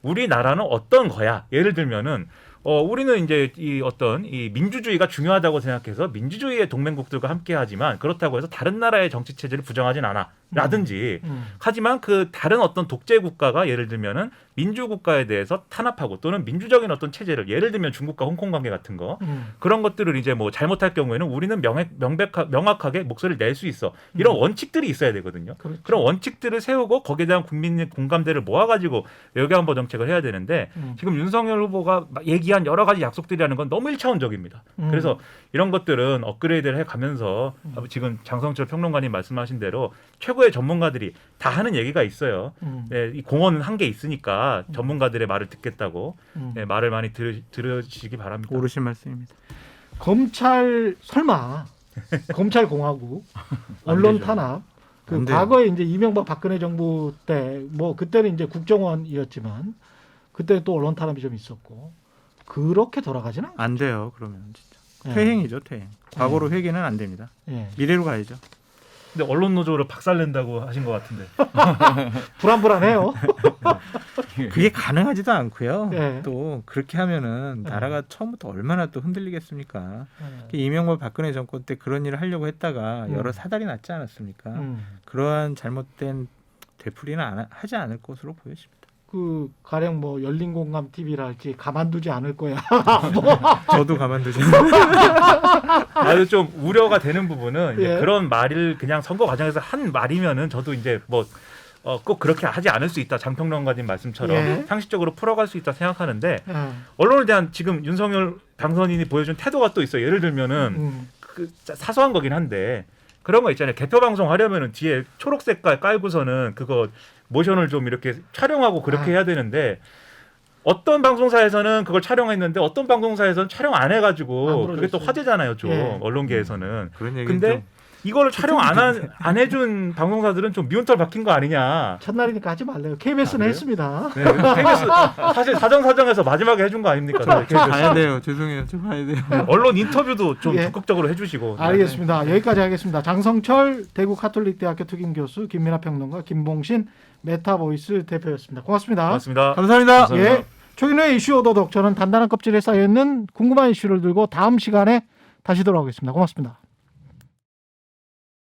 우리나라는 어떤 거야. 예를 들면은 우리는 이제 이 어떤 이 민주주의가 중요하다고 생각해서 민주주의의 동맹국들과 함께하지만 그렇다고 해서 다른 나라의 정치 체제를 부정하진 않아. 라든지 하지만 그 다른 어떤 독재 국가가 예를 들면은 민주 국가에 대해서 탄압하고 또는 민주적인 어떤 체제를 예를 들면 중국과 홍콩 관계 같은 거 그런 것들을 이제 뭐 잘못할 경우에는 우리는 명확하게 목소리를 낼 수 있어. 이런 원칙들이 있어야 되거든요. 그렇죠. 그런 원칙들을 세우고 거기에 대한 국민의 공감대를 모아가지고 외교안보 정책을 해야 되는데 지금 윤석열 후보가 얘기한 여러 가지 약속들이라는 건 너무 1차원적입니다. 그래서 이런 것들은 업그레이드를 해가면서 지금 장성철 평론가님 말씀하신 대로 최고의 전문가들이 다 하는 얘기가 있어요. 네, 이 공헌은 한 게 있으니까 전문가들의 말을 듣겠다고 네, 말을 많이 들으시기 바랍니다. 옳으신 말씀입니다. 검찰 설마 검찰 공화국 언론 되죠. 탄압 그 안 돼요. 과거에 이제 이명박 박근혜 정부 때 뭐 그때는 이제 국정원이었지만 그때 또 언론 탄압이 좀 있었고 그렇게 돌아가지는 않. 안 돼요. 그러면 진짜 예. 퇴행이죠, 퇴행. 과거로 회귀는 안 됩니다. 예. 미래로 가야죠. 근데 언론 노조를 박살낸다고 하신 것 같은데. 불안불안해요. 그게 가능하지도 않고요. 예. 또 그렇게 하면은 나라가 처음부터 얼마나 또 흔들리겠습니까? 이명박 박근혜 정권 때 그런 일을 하려고 했다가 여러 사달이 났지 않았습니까? 그러한 잘못된 되풀이는 하지 않을 것으로 보여집니다. 그 가령 뭐 열린공감 TV랄지 가만두지 않을 거야. 저도 가만두지. 아주 좀 우려가 되는 부분은 이제 예. 그런 말을 그냥 선거 과정에서 한 말이면은 저도 이제 뭐 꼭 그렇게 하지 않을 수 있다. 장평론가님 말씀처럼 예. 상식적으로 풀어갈 수 있다 생각하는데 예. 언론에 대한 지금 윤석열 당선인이 보여준 태도가 또 있어요. 예를 들면은 그 사소한 거긴 한데 그런 거 있잖아요. 개표 방송 하려면은 뒤에 초록 색깔 깔고서는 그거 모션을 좀 이렇게 촬영하고 그렇게 해야 되는데 어떤 방송사에서는 그걸 촬영했는데 어떤 방송사에서는 촬영 안 해가지고 그게 또 화제잖아요. 좀 예. 언론계에서는. 그런 얘기 근데 이거를 촬영 안 해준 방송사들은 좀 미운털 박힌 거 아니냐. 첫날이니까 하지 말래요. KBS는 그래요? 했습니다. 네, KBS 사실 사정사정해서 마지막에 해준 거 아닙니까? 가야 돼요. 죄송해요. 저 가야 돼요. 언론 인터뷰도 좀 예. 적극적으로 해주시고. 알겠습니다. 여기까지 하겠습니다. 장성철 대구 카톨릭대학교 특임 교수, 김민하 평론가, 김봉신 메타보이스 대표였습니다. 고맙습니다. 고맙습니다. 감사합니다. 예, 최근의 이슈 오도독 저는 단단한 껍질에 쌓여 있는 궁금한 이슈를 들고 다음 시간에 다시 돌아오겠습니다. 고맙습니다.